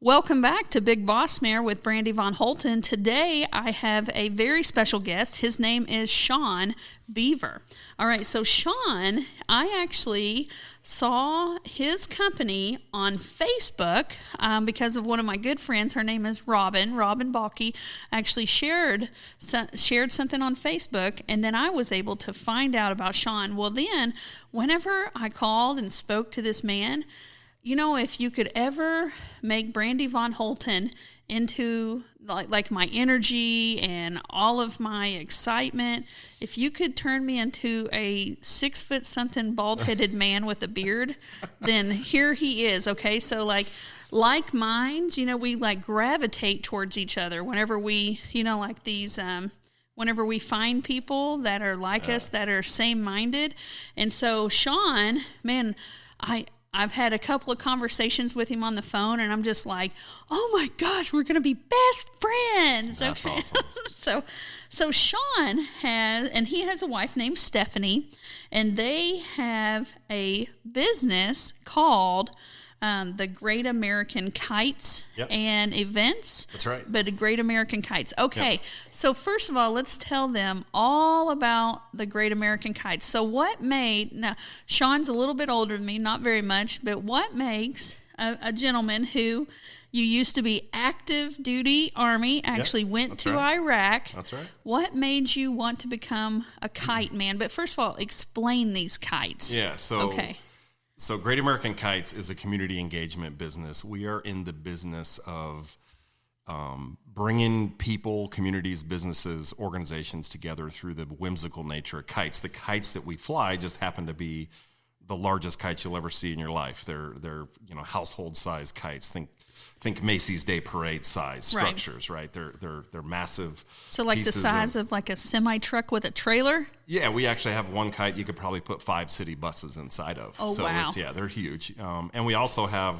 Welcome back to Big Boss Mare with Brandy Von Holton. Today I have a very special guest. His name is Sean Beaver. All right, so Sean, I actually saw his company on Facebook because of one of my good friends. Her name is Robin Balky. Actually shared something on Facebook, and then I was able to find out about Sean. Well, then, whenever I called and spoke to this man, you know, if you could ever make Brandy Von Holton into like my energy and all of my excitement, if you could turn me into a 6-foot-something bald-headed man with a beard, then here he is, okay? So like minds, you know, we like gravitate towards each other whenever we, you know, like these, whenever we find people that are like us, that are same-minded. And so Sean, man, I've had a couple of conversations with him on the phone, and I'm just like, oh my gosh, we're going to be best friends. That's okay. Awesome. So Sean he has a wife named Stephanie, and they have a business called the Great American Kites and Events. That's right. But the Great American Kites. Okay, Yep. So first of all, let's tell them all about the Great American Kites. So now, Sean's a little bit older than me, not very much, but what makes a gentleman who you used to be active duty Army, actually went to Iraq. That's right. What made you want to become a kite man? But first of all, explain these kites. Yeah, So Great American Kites is a community engagement business. We are in the business of bringing people, communities, businesses, organizations together through the whimsical nature of kites. The kites that we fly just happen to be the largest kites you'll ever see in your life. They're household size kites. Think Macy's Day Parade size structures, right? They're massive. So like the size of like a semi truck with a trailer? Yeah, we actually have one kite you could probably put 5 city buses inside of. Oh, so wow. They're huge. And we also have,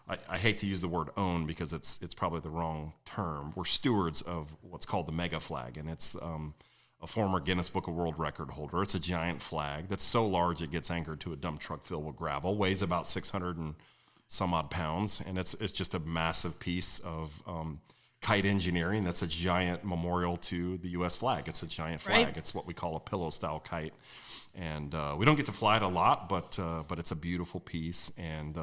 I hate to use the word own because it's probably the wrong term. We're stewards of what's called the Mega Flag, and it's a former Guinness Book of World Record holder. It's a giant flag that's so large it gets anchored to a dump truck filled with gravel, weighs about 600 and some odd pounds, and it's just a massive piece of kite engineering. That's a giant memorial to the U.S. flag. It's a giant flag. Right. It's what we call a pillow-style kite, and we don't get to fly it a lot, but it's a beautiful piece. And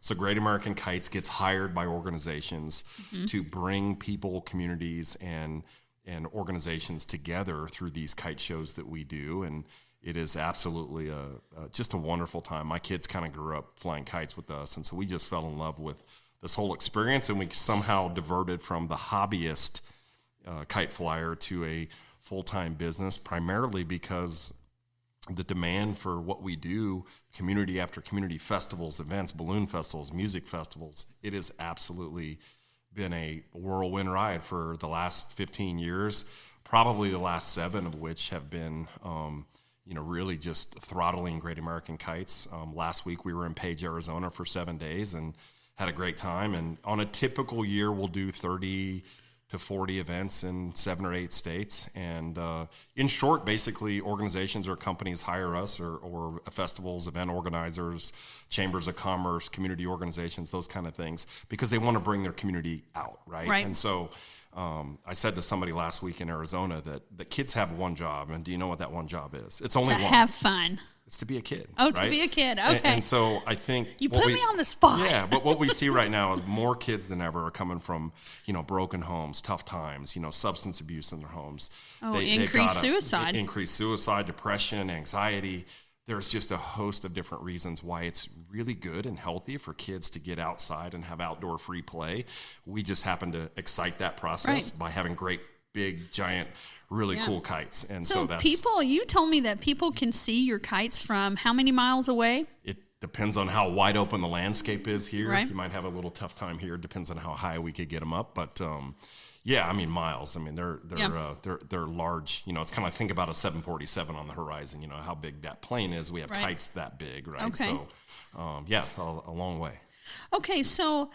so Great American Kites gets hired by organizations to bring people, communities, and organizations together through these kite shows that we do, and it is absolutely just a wonderful time. My kids kind of grew up flying kites with us, and so we just fell in love with this whole experience, and we somehow diverted from the hobbyist kite flyer to a full-time business, primarily because the demand for what we do, community after community, festivals, events, balloon festivals, music festivals, it has absolutely been a whirlwind ride for the last 15 years, probably the last 7 of which have been really just throttling Great American Kites. Last week we were in Page, Arizona for 7 days and had a great time. And on a typical year, we'll do 30 to 40 events in 7 or 8 states. And in short, basically organizations or companies hire us or festivals, event organizers, chambers of commerce, community organizations, those kind of things, because they want to bring their community out, right? And so I said to somebody last week in Arizona that the kids have one job, and do you know what that one job is? It's only one. To have fun. It's to be a kid. Oh, right? To be a kid. Okay. And so I think you put me on the spot. Yeah, but what we see right now is more kids than ever are coming from, broken homes, tough times, substance abuse in their homes. Oh, increased suicide. Increased suicide, depression, anxiety. There's just a host of different reasons why it's really good and healthy for kids to get outside and have outdoor free play. We just happen to excite that process by having great, big, giant, really cool kites. And so that's... you told me that people can see your kites from how many miles away? It depends on how wide open the landscape is here. Right. You might have a little tough time here. It depends on how high we could get them up. But miles. I mean, they're large. It's kind of think about a 747 on the horizon. You know how big that plane is. We have kites that big, right? Okay. So, a long way. Okay, so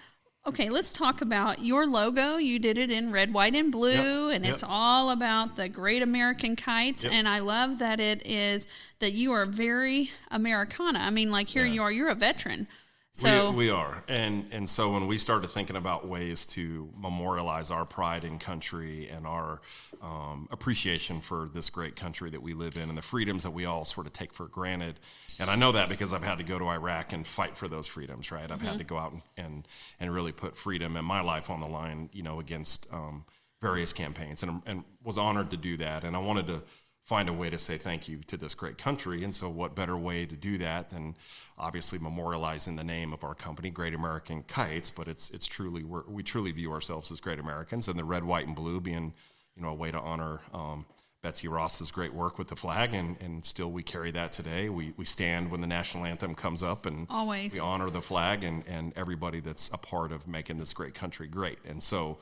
let's talk about your logo. You did it in red, white, and blue, and it's all about the Great American Kites. And I love that it is that you are very Americana. I mean, like here you are, you're a veteran. So we are, and so when we started thinking about ways to memorialize our pride in country and our appreciation for this great country that we live in and the freedoms that we all sort of take for granted, and I know that because I've had to go to Iraq and fight for those freedoms, right? I've had to go out and really put freedom and my life on the line, against various campaigns, and was honored to do that, and I wanted to find a way to say thank you to this great country. And so what better way to do that than obviously memorializing the name of our company, Great American Kites, but it's truly, we truly view ourselves as great Americans, and the red, white, and blue being, a way to honor Betsy Ross's great work with the flag, and still we carry that today. We stand when the national anthem comes up, and always we honor the flag and everybody that's a part of making this great country great. And so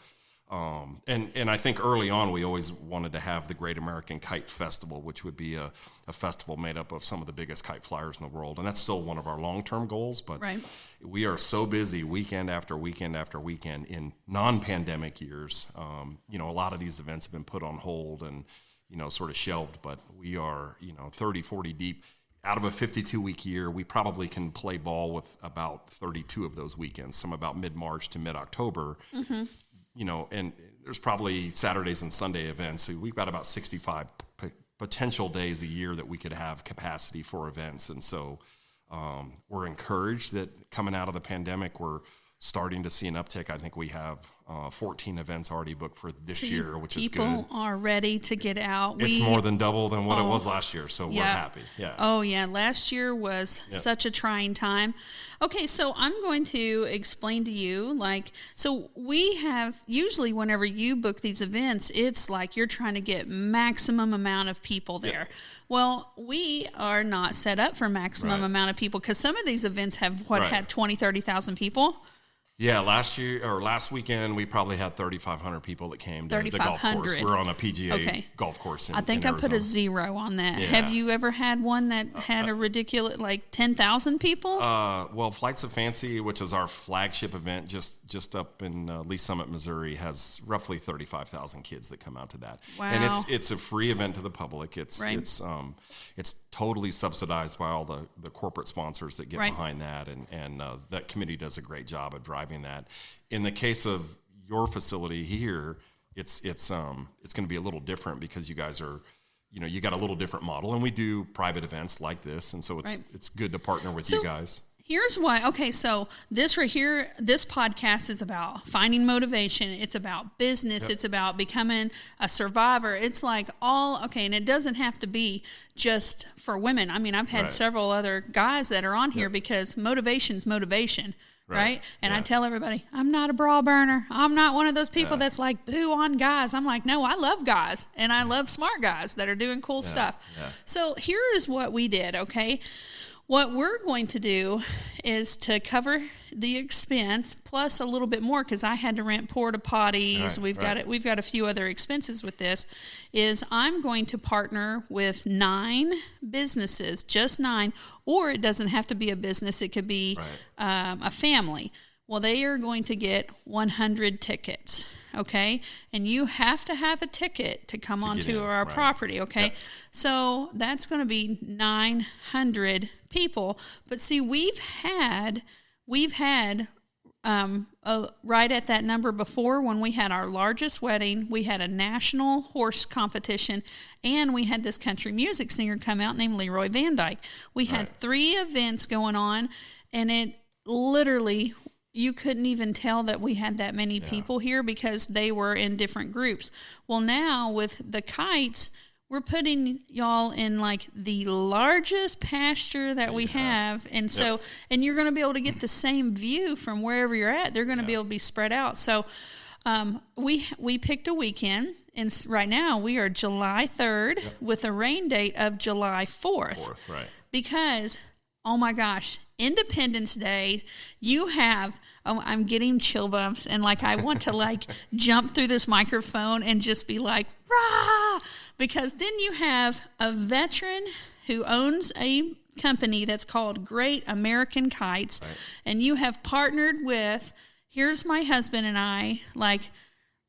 and I think early on we always wanted to have the Great American Kite Festival, which would be a festival made up of some of the biggest kite flyers in the world, and that's still one of our long-term goals. But we are so busy weekend after weekend after weekend in non-pandemic years. A lot of these events have been put on hold and sort of shelved, but we are 30, 40 deep. Out of a 52-week year, we probably can play ball with about 32 of those weekends, some about mid-March to mid-October. And there's probably Saturdays and Sunday events. So we've got about 65 potential days a year that we could have capacity for events. And so we're encouraged that coming out of the pandemic, we're starting to see an uptick. I think we have 14 events already booked for this year, which is good. People are ready to get out. It's more than double than what it was last year, so we're happy. Yeah. Oh, yeah. Last year was such a trying time. Okay, so I'm going to explain to you, so we have, usually whenever you book these events, it's like you're trying to get maximum amount of people there. Yeah. Well, we are not set up for maximum amount of people because some of these events have, had 20, 30,000 people. Yeah, last weekend we probably had 3,500 people that came to the golf course. We're on a PGA golf course in I think in I put a 0 on that. Yeah. Have you ever had one that had a ridiculous 10,000 people? Well, Flights of Fancy, which is our flagship event, just up in Lee Summit, Missouri, has roughly 35,000 kids that come out to that. Wow. And it's a free event to the public. It's totally subsidized by all the corporate sponsors that get behind that, and that committee does a great job of driving that. In the case of your facility here, it's going to be a little different because you guys are, you got a little different model, and we do private events like this, and so it's good to partner with you guys. Here's why. Okay, so this right here, this podcast is about finding motivation. It's about business. Yep. It's about becoming a survivor. It's and it doesn't have to be just for women. I mean, I've had several other guys that are on here because motivation's motivation. Right? And I tell everybody, I'm not a bra burner. I'm not one of those people that's like, boo on guys. I'm like, no, I love guys. And I love smart guys that are doing cool stuff. Yeah. So here is what we did, okay? What we're going to do is to cover the expense plus a little bit more because I had to rent porta potties. We've got a few other expenses with this. Is I'm going to partner with 9 businesses, just 9, or it doesn't have to be a business. It could be a family. Well, they are going to get 100 tickets. Okay, and you have to have a ticket to come onto our property. Okay, so that's going to be 900 people. But see, we've had right at that number before when we had our largest wedding. We had a national horse competition, and we had this country music singer come out named Leroy Van Dyke. We had 3 events going on, and it literally, you couldn't even tell that we had that many people here because they were in different groups. Well, now with the kites, we're putting y'all in the largest pasture that we have. And so, and you're going to be able to get the same view from wherever you're at. They're going to be able to be spread out. So we picked a weekend, and right now we are July 3rd with a rain date of July 4th. Because, oh my gosh, Independence Day, you have, I'm getting chill bumps, and I want to jump through this microphone and just be like, rah! Because then you have a veteran who owns a company that's called Great American Kites, and you have partnered with, here's my husband and I,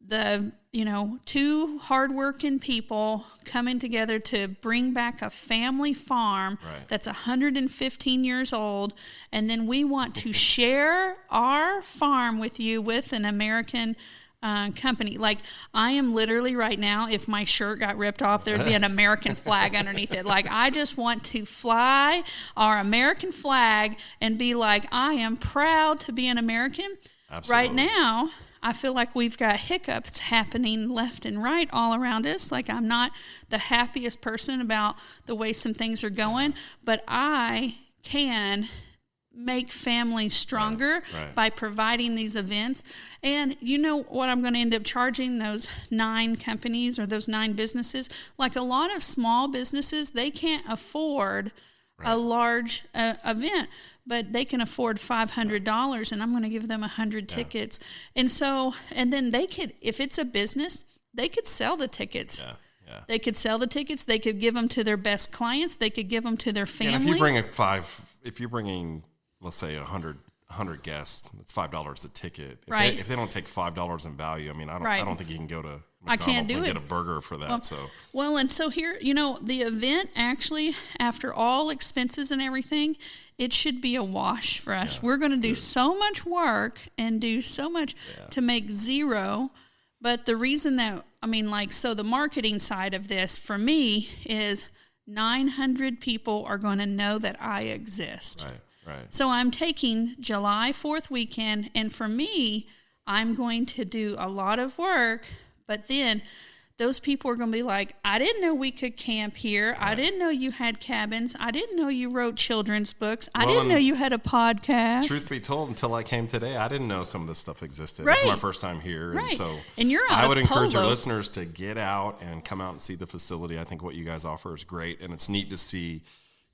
two hardworking people coming together to bring back a family farm that's 115 years old, and then we want to share our farm with you with an American company. Like, I am literally right now, if my shirt got ripped off, there'd be an American flag underneath it. Like, I just want to fly our American flag and be like, I am proud to be an American. Absolutely. Right now, I feel like we've got hiccups happening left and right all around us. Like, I'm not the happiest person about the way some things are going, but I can make families stronger by providing these events. And you know what I'm going to end up charging those 9 companies or those 9 businesses? Like, a lot of small businesses, they can't afford a large event, but they can afford $500, and I'm going to give them 100 tickets. And so, and then they could, if it's a business, they could sell the tickets. They could sell the tickets. They could give them to their best clients. They could give them to their family. And if you're bringing, let's say 100 guests, it's $5 a ticket. If they don't take $5 in value, I mean, I don't think you can go to McDonald's and get a burger for that. Well, and so here, the event actually, after all expenses and everything, it should be a wash for us. We're going to do so much work and do so much to make zero. But the reason that, so the marketing side of this for me is 900 people are going to know that I exist. Right. So I'm taking July 4th weekend, and for me, I'm going to do a lot of work, but then those people are going to be like, I didn't know we could camp here. I didn't know you had cabins. I didn't know you wrote children's books. I didn't know you had a podcast. Truth be told, until I came today, I didn't know some of this stuff existed. This is my first time here. Right. And so and you're out I would encourage your Polo. listeners to get out and come out and see the facility. I think what you guys offer is great, and it's neat to see.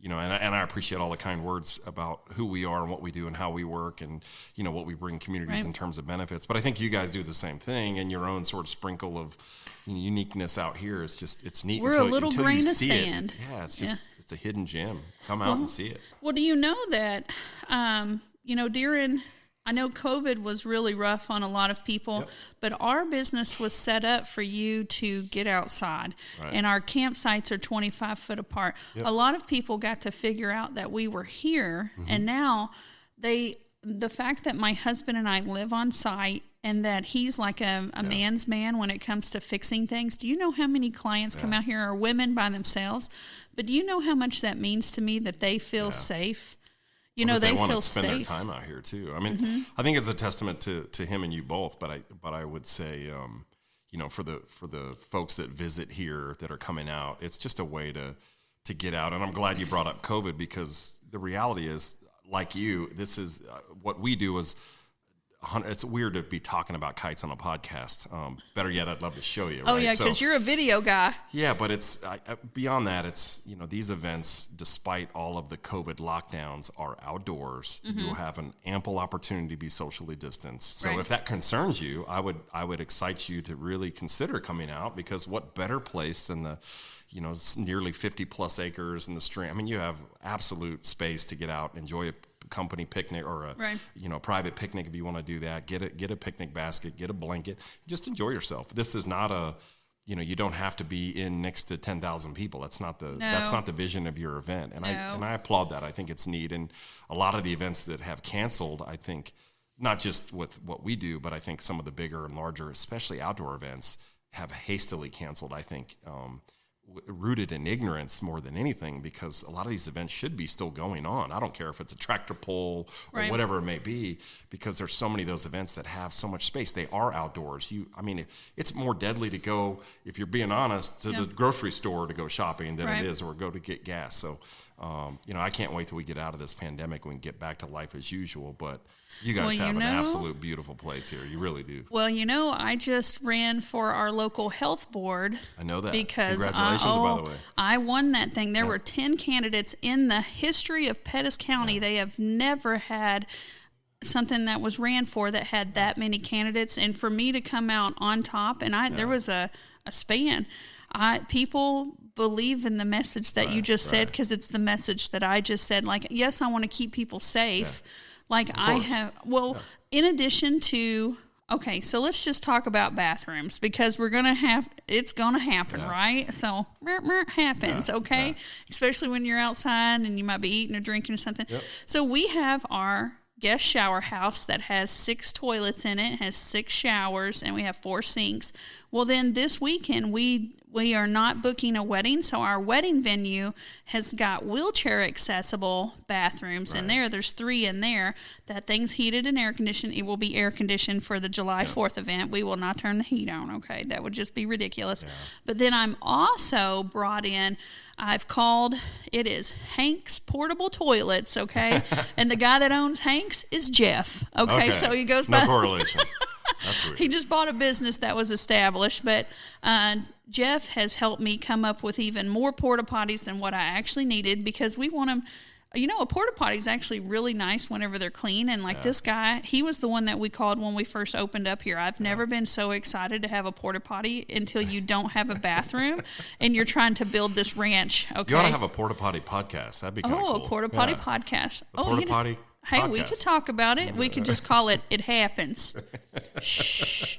And I appreciate all the kind words about who we are and what we do and how we work and, what we bring communities in terms of benefits. But I think you guys do the same thing, and your own sort of sprinkle of uniqueness out here is just, it's neat. We're a little grain of sand. It's a hidden gem. Come out and see it. Well, do you know that, during, I know COVID was really rough on a lot of people, but our business was set up for you to get outside, and our campsites are 25 foot apart. A lot of people got to figure out that we were here, and now the fact that my husband and I live on site and that he's like a man's man when it comes to fixing things. Do you know how many clients come out here are women by themselves? But do you know how much that means to me that they feel safe? They want feel to spend safe. their time out here too. I mean, I think it's a testament to him and you both. But I would say, for the folks that visit here that are coming out, it's just a way to get out. And I'm glad you brought up COVID, because the reality is, like you, this is what we do is. It's weird to be talking about kites on a podcast. Better yet, I'd love to show you. Oh, right? Because you're a video guy. Yeah, but it's beyond that. It's these events, despite all of the COVID lockdowns, are outdoors. You'll have an ample opportunity to be socially distanced. So if that concerns you, I would excite you to really consider coming out, because what better place than the nearly 50 plus acres in the stream. I mean, you have absolute space to get out, enjoy a company picnic or a private picnic if you want to do that. Get a picnic basket, get a blanket, just enjoy yourself. This is not a you don't have to be in next to 10,000 people. That's not the vision of your event. And I applaud that. I think it's neat. And a lot of the events that have canceled, I think, not just with what we do, but I think some of the bigger and larger, especially outdoor events, have hastily canceled, I think, rooted in ignorance more than anything, because a lot of these events should be still going on. I don't care if it's a tractor pull or whatever it may be, because there's so many of those events that have so much space. They are outdoors. It's more deadly to go, if you're being honest, to the grocery store to go shopping than it is, or go to get gas. So, I can't wait till we get out of this pandemic and we can get back to life as usual. But you guys have an absolute beautiful place here. You really do. Well, I just ran for our local health board. I know that. Because congratulations, by the way. I won that thing. There were 10 candidates in the history of Pettis County. They have never had something that was ran for that had that many candidates. And for me to come out on top, and there was a span. People believe in the message that you just said, because it's the message that I just said. Like, yes, I want to keep people safe. Like I have, in addition to Okay, so let's just talk about bathrooms because it's gonna happen, right? So happens, okay? Especially when you're outside and you might be eating or drinking or something. Yep. So we have our guest shower house that has 6 toilets in it, has 6 showers, and we have 4 sinks. Well, then this weekend we are not booking a wedding, so our wedding venue has got wheelchair accessible bathrooms in there. There's 3 in there. That thing's heated and air conditioned. It will be air conditioned for the July 4th event. We will not turn the heat on, okay? That would just be ridiculous. Yeah. But then I'm also brought in, I've called, it is Hank's Portable Toilets, okay? And the guy that owns Hank's is Jeff, okay? So he goes by... No correlation. That's weird. He just bought a business that was established, but Jeff has helped me come up with even more porta potties than what I actually needed because we want them. You know, a porta potty is actually really nice whenever they're clean. And like this guy, he was the one that we called when we first opened up here. I've never been so excited to have a porta potty until you don't have a bathroom and you're trying to build this ranch. Okay, you ought to have a porta potty podcast. That'd be kind of cool. A porta potty podcast. Porta potty. Hey, podcast. We could talk about it. We could just call it "It Happens." Shh.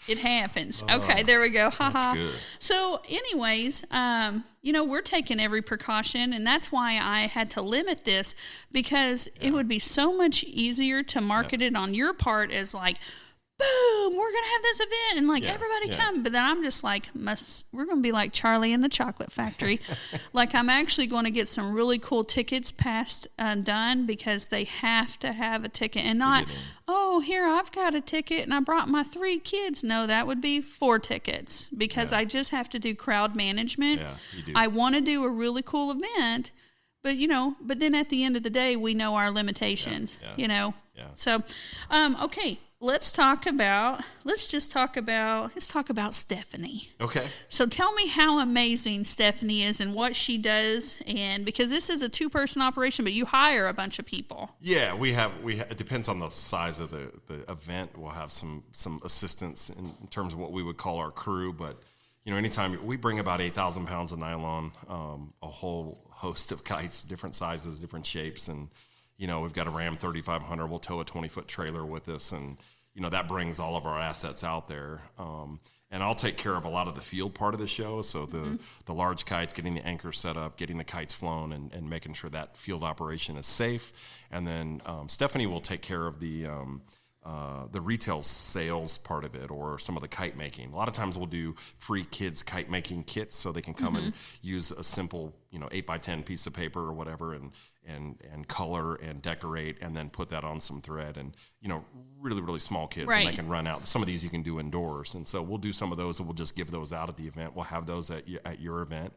It happens. Okay, there we go. That's good. So, anyways, we're taking every precaution, and that's why I had to limit this because it would be so much easier to market it on your part as like, boom, we're going to have this event and like everybody come. But then I'm just like, we're going to be like Charlie and the Chocolate Factory. Like I'm actually going to get some really cool tickets passed done because they have to have a ticket and not, here, I've got a ticket and I brought my 3 kids. No, that would be 4 tickets because I just have to do crowd management. Yeah, you do. I want to do a really cool event, but then at the end of the day, we know our limitations, Yeah. So, okay. Let's talk about Stephanie. Okay. So tell me how amazing Stephanie is and what she does, and because this is a 2-person operation, but you hire a bunch of people. Yeah, we have it depends on the size of the event. We'll have some assistance in terms of what we would call our crew, but anytime we bring about 8,000 pounds of nylon, a whole host of kites, different sizes, different shapes, and we've got a Ram 3500. We'll tow a 20-foot trailer with us, and that brings all of our assets out there. And I'll take care of a lot of the field part of the show. So the large kites, getting the anchor set up, getting the kites flown, and making sure that field operation is safe. And then Stephanie will take care of the retail sales part of it, or some of the kite making. A lot of times we'll do free kids kite making kits, so they can come and use a simple 8x10 piece of paper or whatever, and color and decorate, and then put that on some thread, and really, really small kids, and they can run out. Some of these you can do indoors, and so we'll do some of those, and we'll just give those out at the event. We'll have those at your event,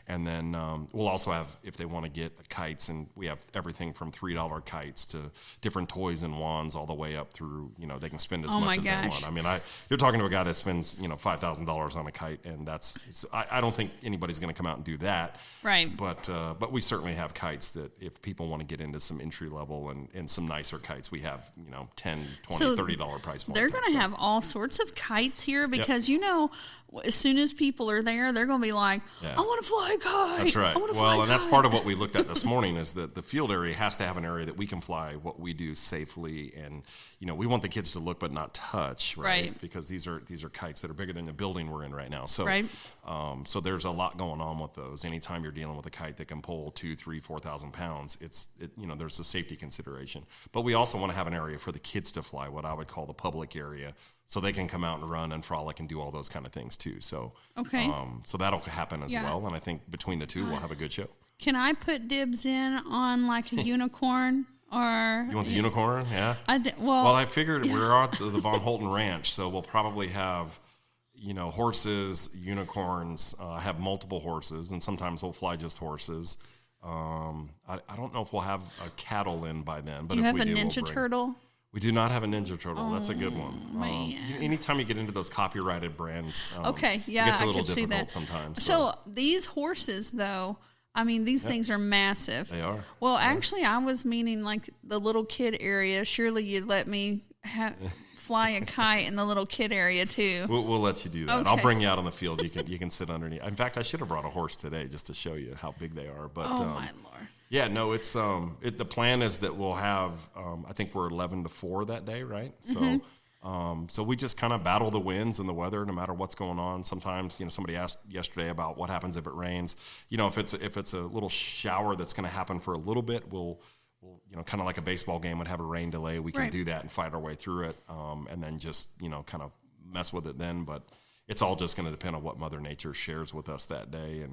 and then we'll also have, if they want to get kites, and we have everything from $3 kites to different toys and wands, all the way up through, they can spend as much as they want. I mean, you're talking to a guy that spends $5,000 on a kite, and I don't think anybody's going to come out and do that, right? But we certainly have kites that if people want to get into some entry level and some nicer kites, we have $10, $20, $30 price point. They're going to have all sorts of kites here because as soon as people are there, they're going to be like, I want to fly a kite. That's right. And that's part of what we looked at this morning, is that the field area has to have an area that we can fly what we do safely, and we want the kids to look but not touch, right? Because these are kites that are bigger than the building we're in right now. So so there's a lot going on with those. Anytime you're dealing with a kite that can pull 2,000, 3,000, 4,000 pounds, there's a safety consideration. But we also want to have an area for the kids to fly, what I would call the public area, so they can come out and run and frolic and do all those kind of things too. So so that'll happen as well, and I think between the two we'll have a good show. Can I put dibs in on like a unicorn? Or you want the unicorn? Yeah. I figured we're at the Von Holten Ranch, so we'll probably have horses, unicorns. I have multiple horses, and sometimes we'll fly just horses. I don't know if we'll have a cattle in by then, but do you if have we a do, Ninja Turtle? We do not have a Ninja Turtle. That's a good one. Anytime you get into those copyrighted brands, it gets a little difficult sometimes. So these horses, though, these things are massive. They are. Well, actually, I was meaning like the little kid area. Surely you'd let me fly a kite in the little kid area too. We'll let you do that. Okay. I'll bring you out on the field. You can sit underneath. In fact, I should have brought a horse today just to show you how big they are. But my Lord. Yeah, no, it's the plan is that we'll have I think we're 11 to 4 that day, right? So So we just kind of battle the winds and the weather, no matter what's going on. Sometimes, somebody asked yesterday about what happens if it rains. If it's a little shower that's going to happen for a little bit, we'll kind of like a baseball game would have a rain delay. We can do that and fight our way through it, and then just kind of mess with it then. But it's all just going to depend on what Mother Nature shares with us that day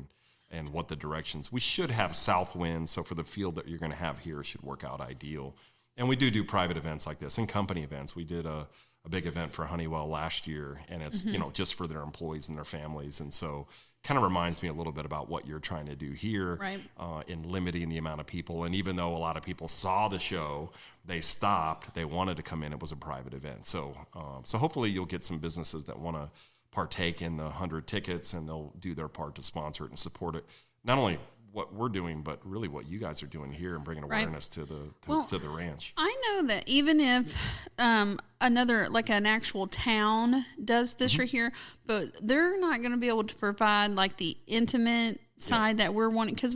and what the directions. We should have south winds, so for the field that you're going to have here, it should work out ideal. And we do private events like this and company events. We did a big event for Honeywell last year, and it's just for their employees and their families. And so kind of reminds me a little bit about what you're trying to do here in limiting the amount of people. And even though a lot of people saw the show, they stopped, they wanted to come in, it was a private event. So hopefully you'll get some businesses that want to partake in the 100 tickets, and they'll do their part to sponsor it and support it. Not only what we're doing, but really what you guys are doing here and bringing awareness to the ranch. I know that even if another, like an actual town does this right here, but they're not going to be able to provide like the intimate side that we're wanting, because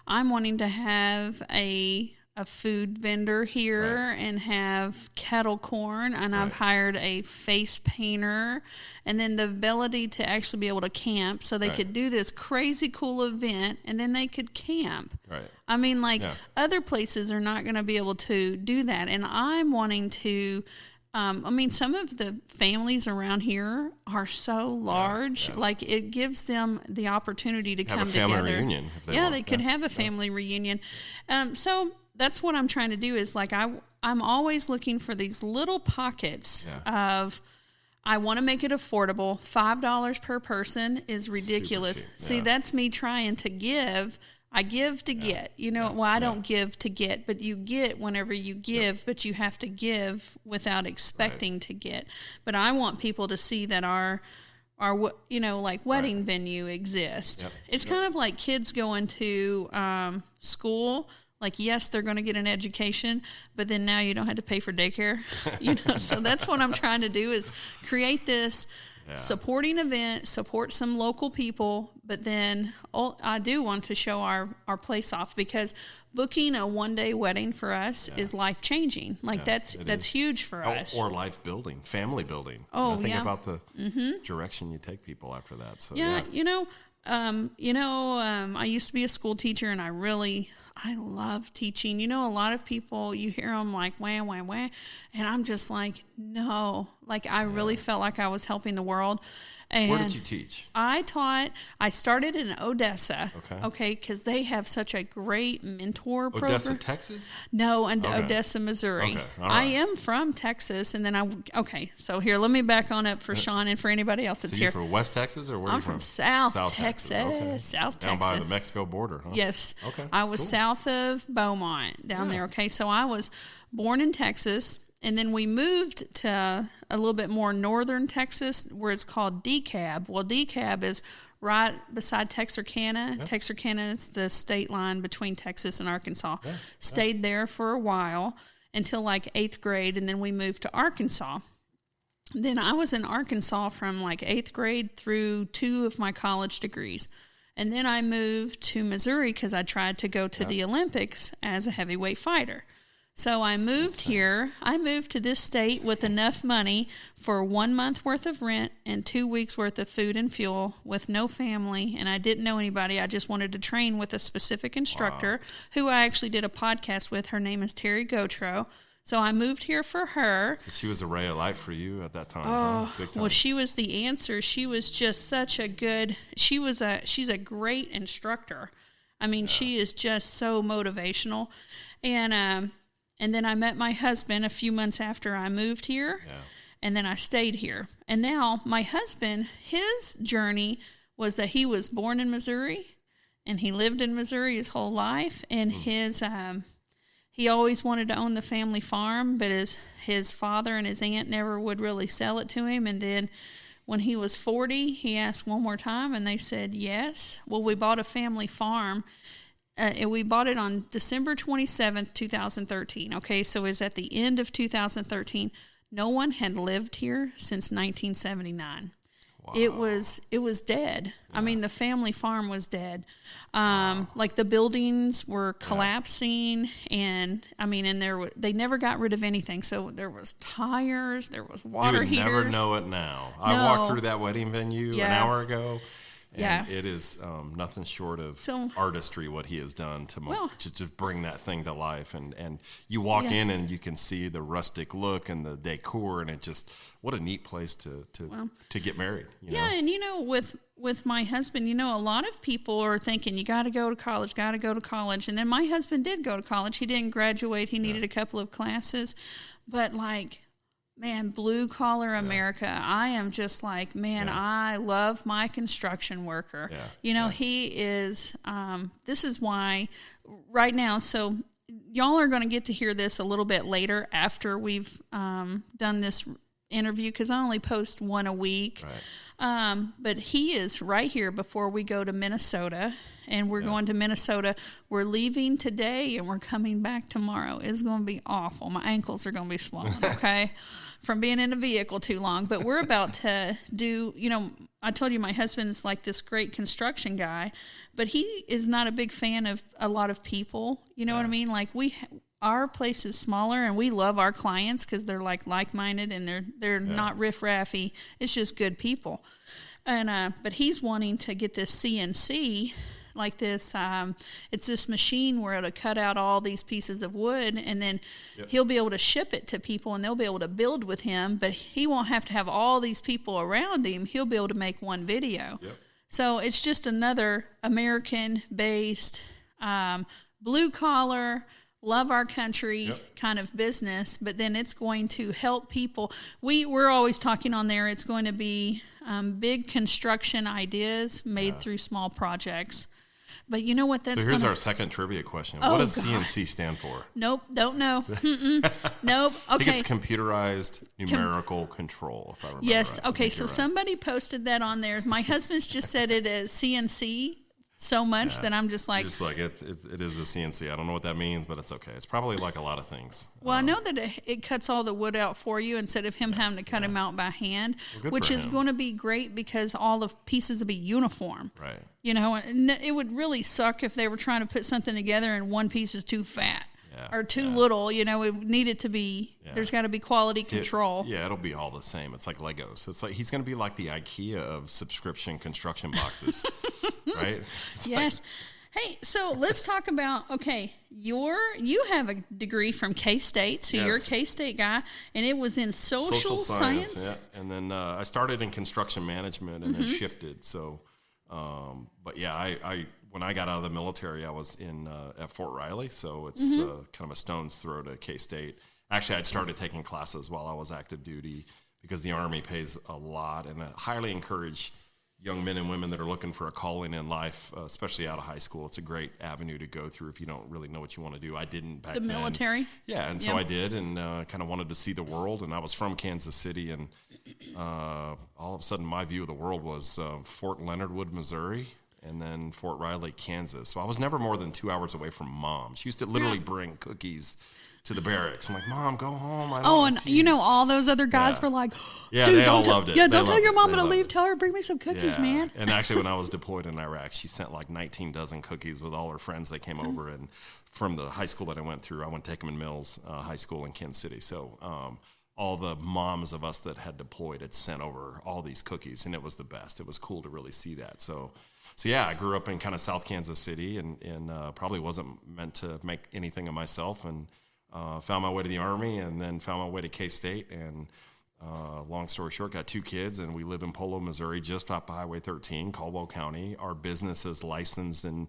I'm wanting to have a food vendor here and have kettle corn, and I've hired a face painter, and then the ability to actually be able to camp, so they could do this crazy cool event and then they could camp. I mean, other places are not going to be able to do that, and I'm wanting to some of the families around here are so large, like it gives them the opportunity to come together. Have a family reunion if they want. They could have a family reunion. So that's what I'm trying to do is I'm always looking for these little pockets of, I want to make it affordable. $5 per person is ridiculous. See, that's me trying to give. I give to get, I don't give to get, but you get whenever you give, but you have to give without expecting to get. But I want people to see that our wedding venue exists. It's kind of like kids going to school. Like, yes, they're going to get an education, but then now you don't have to pay for daycare. So that's what I'm trying to do is create this supporting event, support some local people, but then I do want to show our place off, because booking a one-day wedding for us is life-changing. Like, that's huge for us. Or life building, family building. Think about the direction you take people after that. So I used to be a school teacher, and I love teaching. A lot of people, you hear them like, wah, wah, wah. And I'm just like, no. Like, I really felt like I was helping the world. And where did you teach? I started in Odessa. Okay, because they have such a great mentor program. Odessa, Texas? No, and Odessa, Missouri. Okay, all right. I am from Texas, and then so here, let me back on up for Sean and for anybody else that's here. So you're from West Texas, or where are you from? I'm from South Texas. Okay. South Down Texas. by the Mexico border, huh? Yes. Okay. I was south of Beaumont down there. Okay, so I was born in Texas. And then we moved to a little bit more northern Texas, where it's called DeKalb. Well, DeKalb is right beside Texarkana. Texarkana is the state line between Texas and Arkansas. Stayed there for a while until like 8th grade, and then we moved to Arkansas. Then I was in Arkansas from like 8th grade through 2 of my college degrees. And then I moved to Missouri because I tried to go to the Olympics as a heavyweight fighter. So I moved here. I moved to this state with enough money for 1 month worth of rent and 2 weeks worth of food and fuel, with no family, and I didn't know anybody. I just wanted to train with a specific instructor who I actually did a podcast with. Her name is Terry Gotro. So I moved here for her. So she was a ray of light for you at that time. Big time. Well, she was the answer. She was just such a good. She's a great instructor. I mean, she is just so motivational, and then I met my husband a few months after I moved here, and then I stayed here. And now my husband, his journey was that he was born in Missouri, and he lived in Missouri his whole life, and he always wanted to own the family farm, but his father and his aunt never would really sell it to him. And then when he was 40, he asked one more time, and they said yes. Well, we bought a family farm. We bought it on December 27th, 2013. Okay, so it was at the end of 2013. No one had lived here since 1979. it was dead. I mean, the family farm was dead. Like the buildings were collapsing, and I mean, and they never got rid of anything. So there was tires, there was water heaters. You would never know it now. I walked through that wedding venue an hour ago. And it is nothing short of artistry what he has done to bring that thing to life. And you walk in and you can see the rustic look and the decor, and it just, what a neat place to get married. You know? And with my husband, a lot of people are thinking you got to go to college. And then my husband did go to college. He didn't graduate. He needed a couple of classes, but man, blue collar America, I am just like, I love my construction worker. He is, this is why right now, so y'all are going to get to hear this a little bit later after we've done this interview, because I only post one a week. Right. But he is right here before we go to Minnesota. And we're going to Minnesota. We're leaving today, and we're coming back tomorrow. It's going to be awful. My ankles are going to be swollen, okay, from being in a vehicle too long. But we're about to do, I told you my husband's like this great construction guy, but he is not a big fan of a lot of people. You know what I mean? Like our place is smaller, and we love our clients because they're like-minded, and they're not riff-raffy. It's just good people. And but he's wanting to get this CNC. Like this, it's this machine where it'll cut out all these pieces of wood, and then he'll be able to ship it to people, and they'll be able to build with him, but he won't have to have all these people around him. He'll be able to make one video. So it's just another American-based, blue-collar, love our country kind of business, but then it's going to help people. We're always talking on there, it's going to be big construction ideas made through small projects. But you know what that's So here's our second trivia question. What does CNC stand for? Nope, don't know. Nope. Okay. I think it's computerized numerical control, if I remember Yes. right. Okay, so somebody posted that on there. My husband's just said it as CNC so much that I'm just like... it is a CNC. I don't know what that means, but it's okay. It's probably like a lot of things. Well, I know that it cuts all the wood out for you instead of him having to cut him out by hand, which is going to be great because all the pieces will be uniform. Right. And it would really suck if they were trying to put something together and one piece is too fat. Or too little, it needed to be, there's got to be quality control. It'll be all the same. It's like Legos. It's like he's going to be like the IKEA of subscription construction boxes, right? Yes. Hey, so let's talk about, you have a degree from K-State, so you're a K-State guy, and it was in social science. Yeah. And then I started in construction management and then shifted. So, I when I got out of the military, I was at Fort Riley, so it's kind of a stone's throw to K-State. Actually, I'd started taking classes while I was active duty because the Army pays a lot, and I highly encourage young men and women that are looking for a calling in life, especially out of high school. It's a great avenue to go through if you don't really know what you want to do. I didn't back then. The military? Yeah, and so I did, and kind of wanted to see the world, and I was from Kansas City, and all of a sudden my view of the world was Fort Leonard Wood, Missouri, and then Fort Riley, Kansas. So I was never more than 2 hours away from Mom. She used to literally bring cookies to the barracks. I'm like, Mom, go home. All those other guys were like, they all loved it. Yeah, don't tell your mom to leave. Tell her to bring me some cookies, man. And actually, when I was deployed in Iraq, she sent like 19 dozen cookies with all her friends that came over. And from the high school that I went through, I went to Hickman Mills High School in Kansas City. So all the moms of us that had deployed had sent over all these cookies, and it was the best. It was cool to really see that. So I grew up in kind of South Kansas City, and probably wasn't meant to make anything of myself, and found my way to the Army, and then found my way to K-State, and long story short, got 2 kids, and we live in Polo, Missouri, just off Highway 13, Caldwell County. Our business is licensed in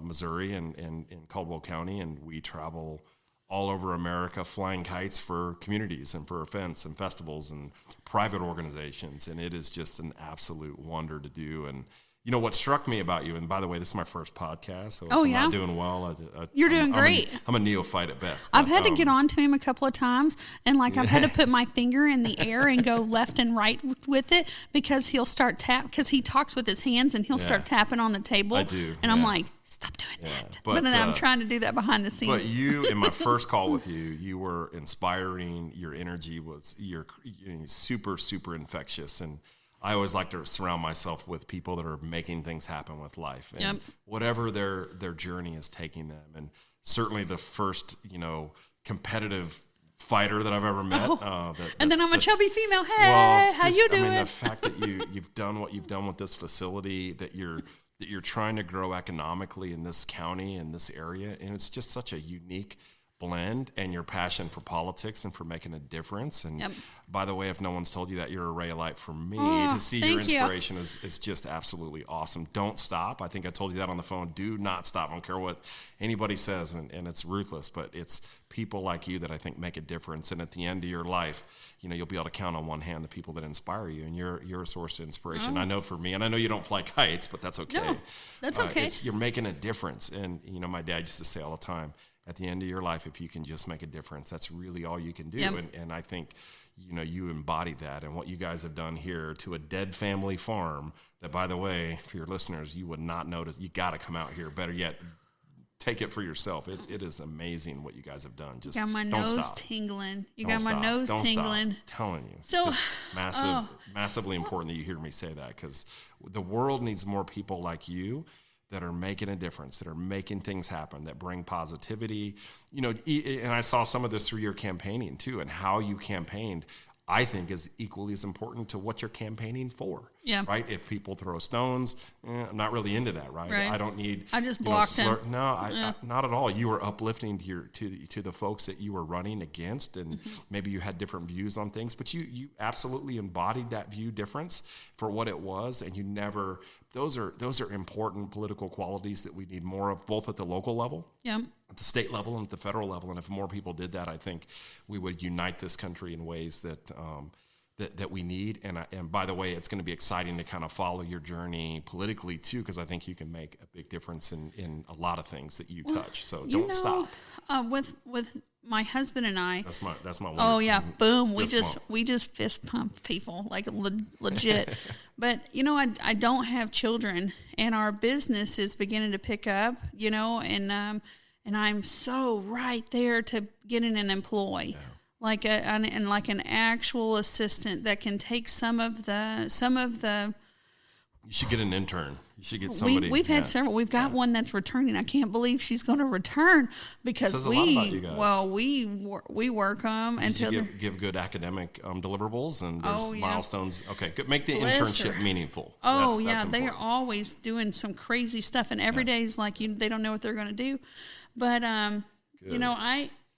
Missouri and in Caldwell County, and we travel all over America flying kites for communities and for events and festivals and private organizations, and it is just an absolute wonder to do. And what struck me about you, and by the way, this is my first podcast, so if I'm not doing well, you're doing great. I'm a neophyte at best. But, I've had to get on to him a couple of times, and I've had to put my finger in the air and go left and right with it because he'll start because he talks with his hands and he'll start tapping on the table. I do. And I'm like, stop doing that. But then I'm trying to do that behind the scenes. But you, in my first call with you, you were inspiring. Your energy was you're super, super infectious, and I always like to surround myself with people that are making things happen with life, and Yep. whatever their journey is taking them. And certainly the first, competitive fighter that I've ever met. And then I'm a chubby female. Hey, well, how you doing? I mean, the fact that you've done what you've done with this facility, that you're trying to grow economically in this county, in this area, and it's just such a unique blend, and your passion for politics and for making a difference. And Yep. by the way, if no one's told you that, you're a ray of light for me. Oh, to see thank your you. inspiration is just absolutely awesome. Don't stop. I think I told you that on the phone. Do not stop. I don't care what anybody says, and it's ruthless, but it's people like you that I think make a difference. And at the end of your life, you'll be able to count on one hand the people that inspire you, and you're a source of inspiration. I know for me, and I know you don't fly kites, but that's okay. No, that's okay. You're making a difference. And, my dad used to say all the time, at the end of your life, if you can just make a difference, that's really all you can do. Yep. And I think, you embody that. And what you guys have done here to a dead family farm that, by the way, for your listeners, you would not notice. You got to come out here. Better yet, take it for yourself. It is amazing what you guys have done. Just got my don't nose stop. tingling. You Don't got my stop. nose Don't tingling. Stop. Telling you. So, just massively important that you hear me say that, because the world needs more people like you that are making a difference, that are making things happen, that bring positivity. And I saw some of this through your campaigning too, and how you campaigned, I think, is equally as important to what you're campaigning for. Yeah. Right? If people throw stones, I'm not really into that, right? Right. I don't need. I just blocked him. No, I not at all. You were uplifting to the folks that you were running against, and maybe you had different views on things, but you absolutely embodied that view difference for what it was, and you never. Those are important political qualities that we need more of, both at the local level, Yeah. at the state level, and at the federal level. And if more people did that, I think we would unite this country in ways that we need. And by the way, it's going to be exciting to kind of follow your journey politically too, because I think you can make a big difference in a lot of things that you touch. So don't stop. With my husband and I. That's my one. Oh yeah, boom! Fist We just fist pump people like legit. But I don't have children, and our business is beginning to pick up. And I'm so right there to getting an employee. Yeah. Like an actual assistant that can take some of the. You should get an intern. You should get somebody. We've had several. We've got one that's returning. I can't believe she's going to return because says a lot about you guys. Well, we work them until you give good academic deliverables, and there's yeah. milestones. Okay, good. Make the internship meaningful. Oh that's they are important. always doing some crazy stuff, and every day is like they don't know what they're going to do. But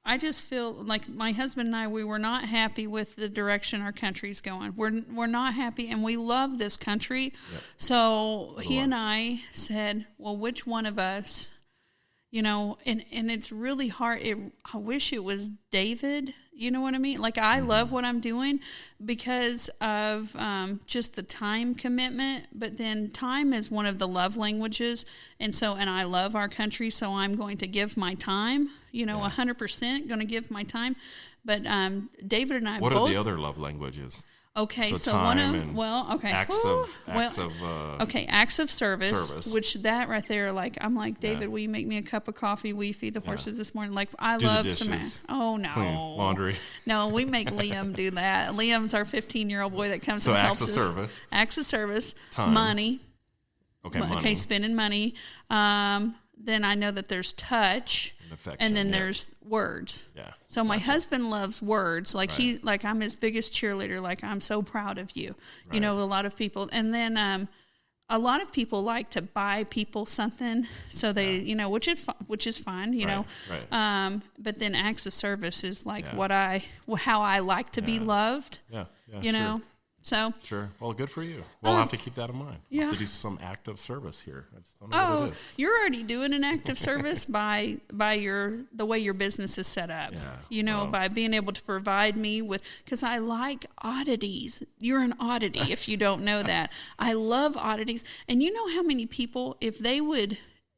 I just feel like my husband and I, we were not happy with the direction our country's going. We're not happy, and we love this country. Yep. So he and I said, well, which one of us, and it's really hard. I wish it was David. You know what I mean? Like, I love what I'm doing because of just the time commitment. But then time is one of the love languages. And I love our country, so I'm going to give my time, 100% going to give my time. But David and I What both... are the other love languages? Okay, so time one and of okay, acts of service, which that right there, like I'm like, David, will you make me a cup of coffee? Will you feed the horses this morning? Like I Do love the some. dishes, Oh no, clean laundry. No, we make Liam do that. Liam's our 15-year-old boy that comes So and acts helps of us. service. Acts of service, Time. money. Okay, money. Okay, spending money. Then I know that there's touch. Affection, And then there's words. Yeah. So my husband loves words. Like I'm his biggest cheerleader. Like, I'm so proud of you. Right. A lot of people. And then a lot of people like to buy people something. So they, which is fine, know. Right. But then acts of service is like how I like to be loved. Yeah. Know. So Sure. Well, good for you. We'll have to keep that in mind. We'll yeah. have to do some act of service here. I just don't know what it is. You're already doing an act of service by the way your business is set up. Yeah. By being able to provide me with, because I like oddities. You're an oddity if you don't know that. I love oddities. And you know how many people, if they would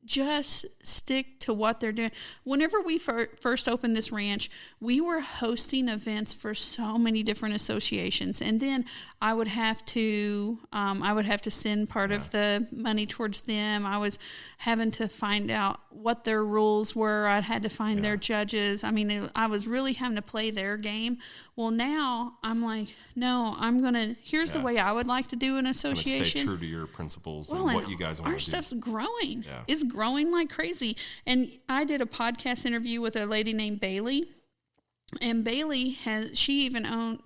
just stick to what they're doing. Whenever we first opened this ranch, we were hosting events for so many different associations, and then I would have to send part of the money towards them. I was having to find out what their rules were. I had to find their judges. I mean, I was really having to play their game. Well, now I'm like, no, here's the way I would like to do an association. Stay true to your principles and what you guys want to do. Our stuff's growing. Yeah. It's growing like crazy. And I did a podcast interview with a lady named Bailey. And Bailey she even owned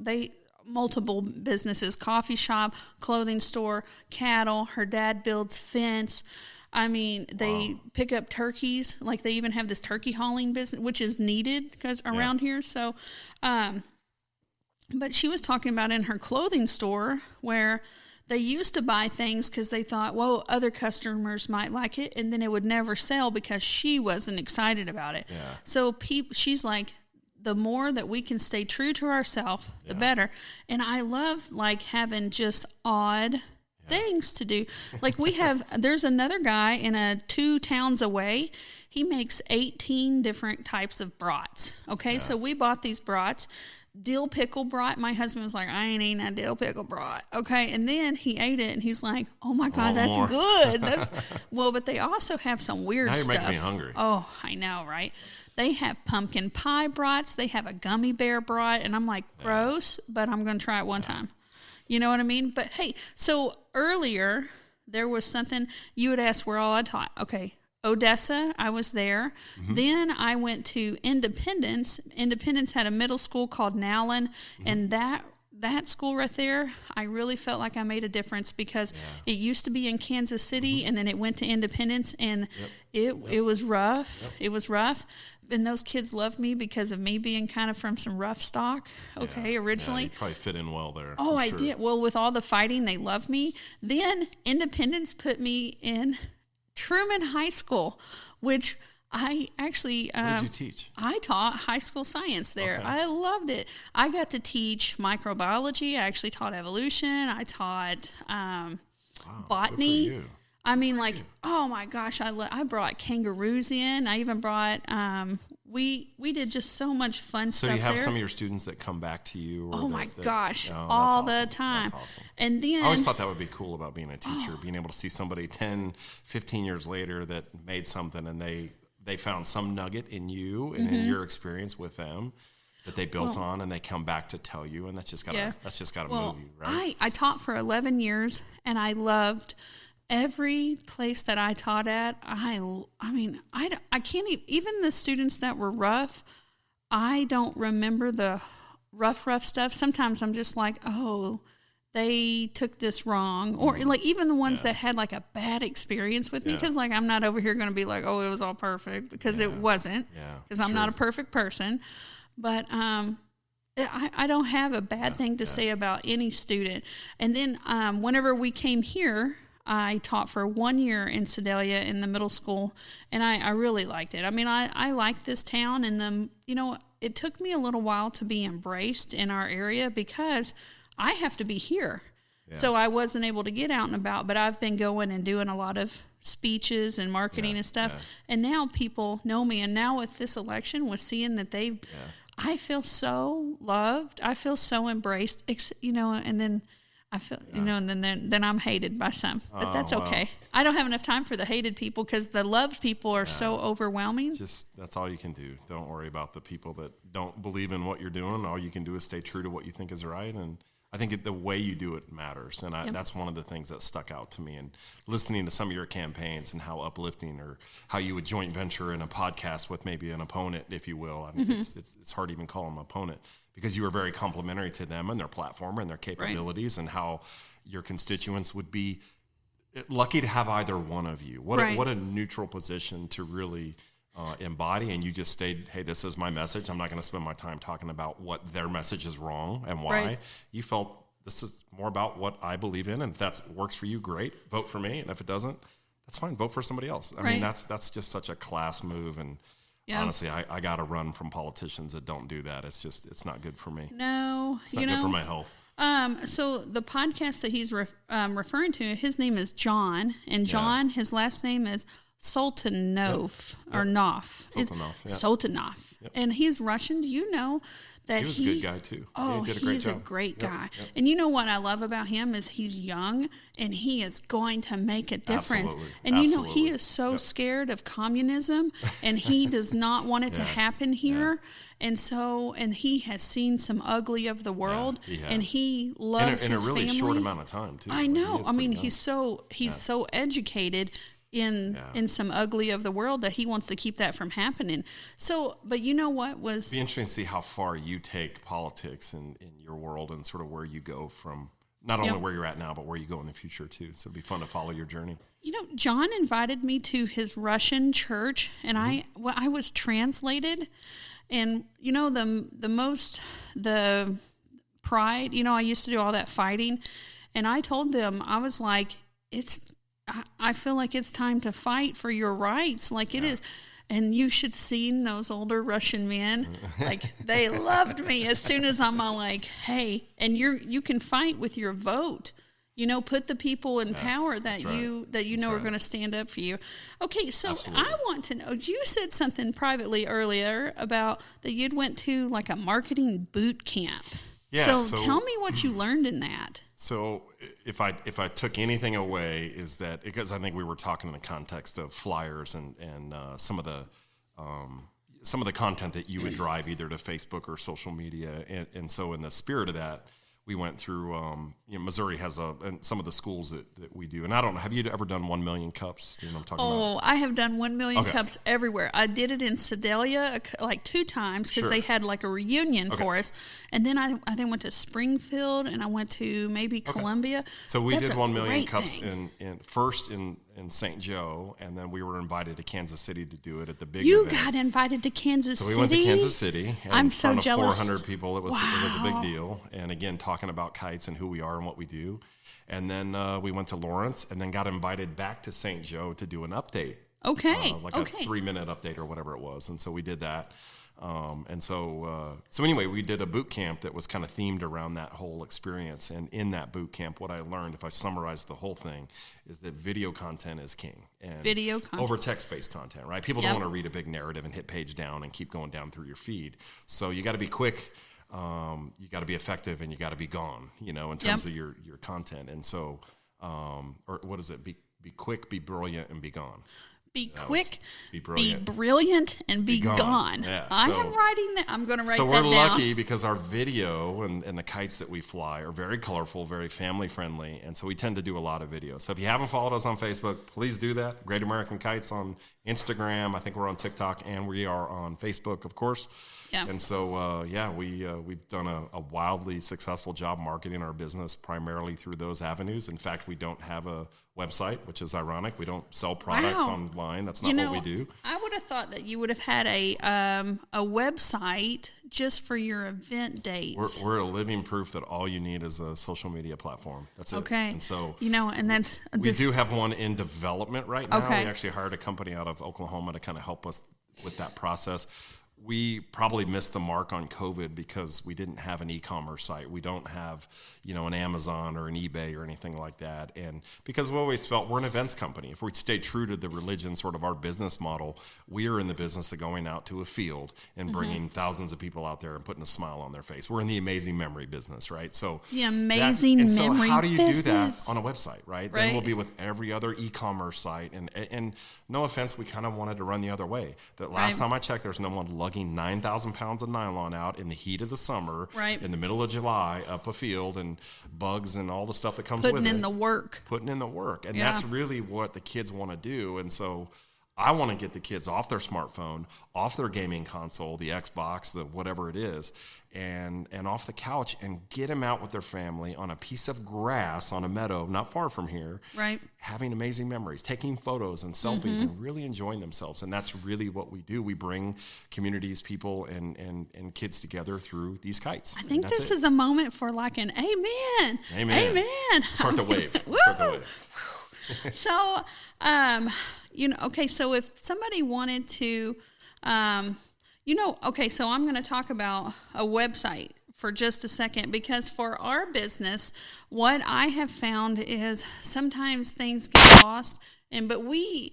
multiple businesses, coffee shop, clothing store, cattle. Her dad builds fence. I mean, they pick up turkeys. Like, they even have this turkey hauling business, which is needed because around here. So, but she was talking about in her clothing store where they used to buy things because they thought, well, other customers might like it, and then it would never sell because she wasn't excited about it. Yeah. So she's like, the more that we can stay true to ourselves, the better. And I love, like, having just odd things to do. Like, there's another guy in 2 towns away. He makes 18 different types of brats. Okay, so we bought these brats. Dill pickle brat. My husband was like, I ain't eating a dill pickle brat. Okay, and then he ate it, and he's like, oh my God, that's more. Good. But they also have some weird now you're stuff. making me hungry. Oh, I know, right? They have pumpkin pie brats. They have a gummy bear brat, and I'm like, gross, but I'm going to try it one time. You know what I mean? But hey, so earlier there was something you had asked where all I taught. Okay, Odessa, I was there. Mm-hmm. Then I went to Independence. Independence had a middle school called Nowlin, and that school right there, I really felt like I made a difference because it used to be in Kansas City, and then it went to Independence, and it was rough. Yep. It was rough. And those kids loved me because of me being kind of from some rough stock, originally. Yeah, you probably fit in well there. Oh, I did. Well, with all the fighting, they loved me. Then Independence put me in Truman High School, which I actually... what did you teach? I taught high school science there. Okay. I loved it. I got to teach microbiology. I actually taught evolution. I taught botany. Good for you. I mean, like, oh my gosh, I brought kangaroos in. I even brought, we did just so much fun stuff there. So you have some of your students that come back to you? All the time. That's awesome. And then, I always thought that would be cool about being a teacher, being able to see somebody 10, 15 years later that made something and they found some nugget in you and in your experience with them that they built on, and they come back to tell you, and that's just gotta move you, right? I taught for 11 years, and I loved every place that I taught at. I mean, I can't even the students that were rough, I don't remember the rough stuff. Sometimes I'm just like, oh, they took this wrong. Or like even the ones that had like a bad experience with me, because like I'm not over here going to be like, oh, it was all perfect, because it wasn't, because I'm not a perfect person. But I don't have a bad thing to say about any student. And then whenever we came here, I taught for 1 year in Sedalia in the middle school, and I really liked it. I mean, I liked this town, and it took me a little while to be embraced in our area because I have to be here. Yeah. So I wasn't able to get out and about, but I've been going and doing a lot of speeches and marketing and stuff. Yeah. And now people know me. And now with this election, with seeing that I feel so loved. I feel so embraced, and then I feel, and then I'm hated by some, but that's okay. I don't have enough time for the hated people because the loved people are so overwhelming. That's all you can do. Don't worry about the people that don't believe in what you're doing. All you can do is stay true to what you think is right. And I think the way you do it matters. And that's one of the things that stuck out to me. And listening to some of your campaigns and how uplifting, or how you would joint venture in a podcast with maybe an opponent, if you will. I mean, it's hard to even call them opponent, because you were very complimentary to them and their platform and their capabilities, and how your constituents would be lucky to have either one of you. What a neutral position to really embody. And you just stayed, hey, this is my message. I'm not going to spend my time talking about what their message is wrong and why. Right. You felt this is more about what I believe in, and if that works for you, great, vote for me. And if it doesn't, that's fine, vote for somebody else. I mean, that's just such a class move. And honestly, I got to run from politicians that don't do that. It's not good for me. No, it's not good for my health. So the podcast that he's referring to, his name is John, and John, his last name is Sultanov or Nof. Sultanov. Yep. And he's Russian. Do you know that he was a good guy too? Oh, he did a great he's job. a great guy. Yep. And you know what I love about him is he's young and he is going to make a difference. Absolutely. And you know, Absolutely. he is so scared of communism and he does not want it to happen here. And he has seen some ugly of the world, and he loves in a his really family. short amount of time too. I know. I mean, he's he's so educated in some ugly of the world that he wants to keep that from happening. So, but you know what was... It'd be interesting to see how far you take politics in your world and sort of where you go from not only where you're at now, but where you go in the future too. So it'd be fun to follow your journey. You know, John invited me to his Russian church, and I was translated, and you know the pride. You know, I used to do all that fighting, and I told them, I was like, I feel like it's time to fight for your rights, like it is. And you should seen those older Russian men, like they loved me as soon as I'm all like, hey, and you can fight with your vote. You know, put the people in power that you know are going to stand up for you. Okay, so absolutely. I want to know, you said something privately earlier about that you'd went to like a marketing boot camp. Yeah, so tell me what you learned in that. So if I took anything away is that, because I think we were talking in the context of flyers and some of the content that you would drive either to Facebook or social media, and so in the spirit of that, we went through, Missouri has and some of the schools that we do. And I don't know, have you ever done 1 million cups? You know what I'm talking about? Oh, I have done 1 million cups everywhere. I did it in Sedalia like 2 times because they had like a reunion for us. And then I then went to Springfield and I went to maybe Columbia. So we did 1 million cups in St. Joe, and then we were invited to Kansas City to do it at the big event. You got invited to Kansas City? So we went to Kansas City. And I'm so jealous. jealous. 400 people. It was a big deal. And again, talking about kites and who we are and what we do. And then we went to Lawrence and then got invited back to St. Joe to do an update. Okay. A 3-minute update or whatever it was. And so we did that. So anyway, we did a boot camp that was kind of themed around that whole experience. And in that boot camp, what I learned, if I summarize the whole thing, is that video content is king. And video content over text-based content, right? People don't want to read a big narrative and hit page down and keep going down through your feed. So you got to be quick. You got to be effective, and you got to be gone, in terms of your content. And so, or what is it? Be quick, be brilliant, and be gone. Be quick, be brilliant, and be gone. Yeah, I am writing that. I'm going to write that down. So we're lucky because our video and the kites that we fly are very colorful, very family friendly, and so we tend to do a lot of video. So if you haven't followed us on Facebook, please do that. Great American Kites on Instagram. I think we're on TikTok, and we are on Facebook, of course. Yeah. And so, we've done a wildly successful job marketing our business primarily through those avenues. In fact, we don't have a website, which is ironic. We don't sell products online. That's not what we do. I would have thought that you would have had a website just for your event dates. We're a living proof that all you need is a social media platform. That's it. Okay. And so, and that's we do have one in development right now. Okay. We actually hired a company out of Oklahoma to kind of help us with that process. We probably missed the mark on COVID because we didn't have an e-commerce site. We don't have, an Amazon or an eBay or anything like that. And because we always felt we're an events company. If we stay true to the religion, sort of our business model, we are in the business of going out to a field and bringing thousands of people out there and putting a smile on their face. We're in the amazing memory business, right? So the amazing memory business. So how do you do that on a website, right? Then we'll be with every other e-commerce site. And no offense, we kind of wanted to run the other way. That last time I checked, there's no one lugging 9,000 pounds of nylon out in the heat of the summer, in the middle of July, up a field, and bugs and all the stuff that comes with it. Putting in the work. And that's really what the kids want to do. And so I want to get the kids off their smartphone, off their gaming console, the Xbox, the whatever it is, and off the couch and get them out with their family on a piece of grass on a meadow not far from here, having amazing memories, taking photos and selfies and really enjoying themselves. And that's really what we do. We bring communities, people, and kids together through these kites. I think this is a moment for like an amen. Amen. Start the wave. So, so if somebody wanted to, so I'm going to talk about a website for just a second, because for our business, what I have found is sometimes things get lost, but we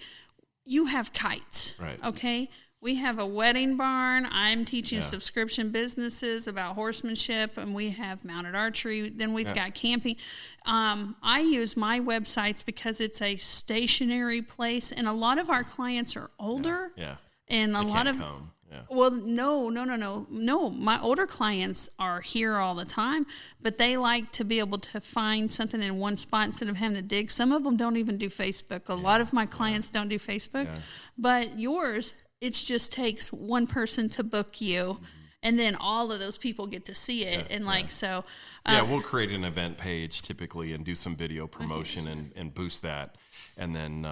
you have kites, Right. okay? We have a wedding barn. I'm teaching subscription businesses about horsemanship, and we have mounted archery. Then we've got camping. I use my websites because it's a stationary place, and a lot of our clients are older. Yeah. And a lot of come. Yeah. well, no. My older clients are here all the time, but they like to be able to find something in one spot instead of having to dig. Some of them don't even do Facebook. A lot of my clients don't do Facebook, but yours, it just takes one person to book you, and then all of those people get to see it. So. We'll create an event page typically and do some video promotion and boost that. And then,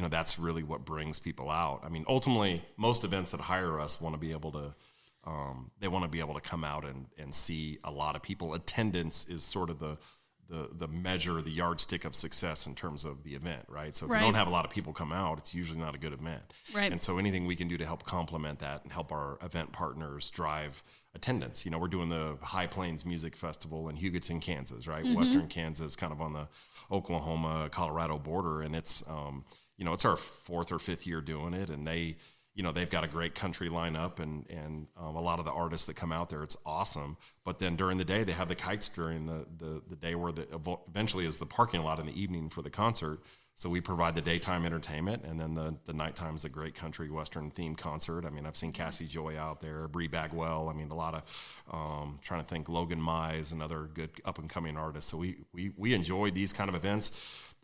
that's really what brings people out. I mean, ultimately, most events that hire us want to be able to, they want to be able to come out and see a lot of people. Attendance is sort of the measure, the yardstick of success in terms of the event, right? So if you don't have a lot of people come out, it's usually not a good event. Right. And so anything we can do to help complement that and help our event partners drive attendance. We're doing the High Plains Music Festival in Hugoton, Kansas, right? Western Kansas, kind of on the Oklahoma, Colorado border. And it's, it's our 4th or 5th year doing it. And they've got a great country lineup and a lot of the artists that come out there, it's awesome. But then during the day, they have the kites during the day where eventually is the parking lot in the evening for the concert. So we provide the daytime entertainment, and then the nighttime is a great country western themed concert. I mean, I've seen Cassie Joy out there, Bree Bagwell. I mean, a lot of trying to think Logan Mize, another good up and coming artist. So we enjoy these kind of events.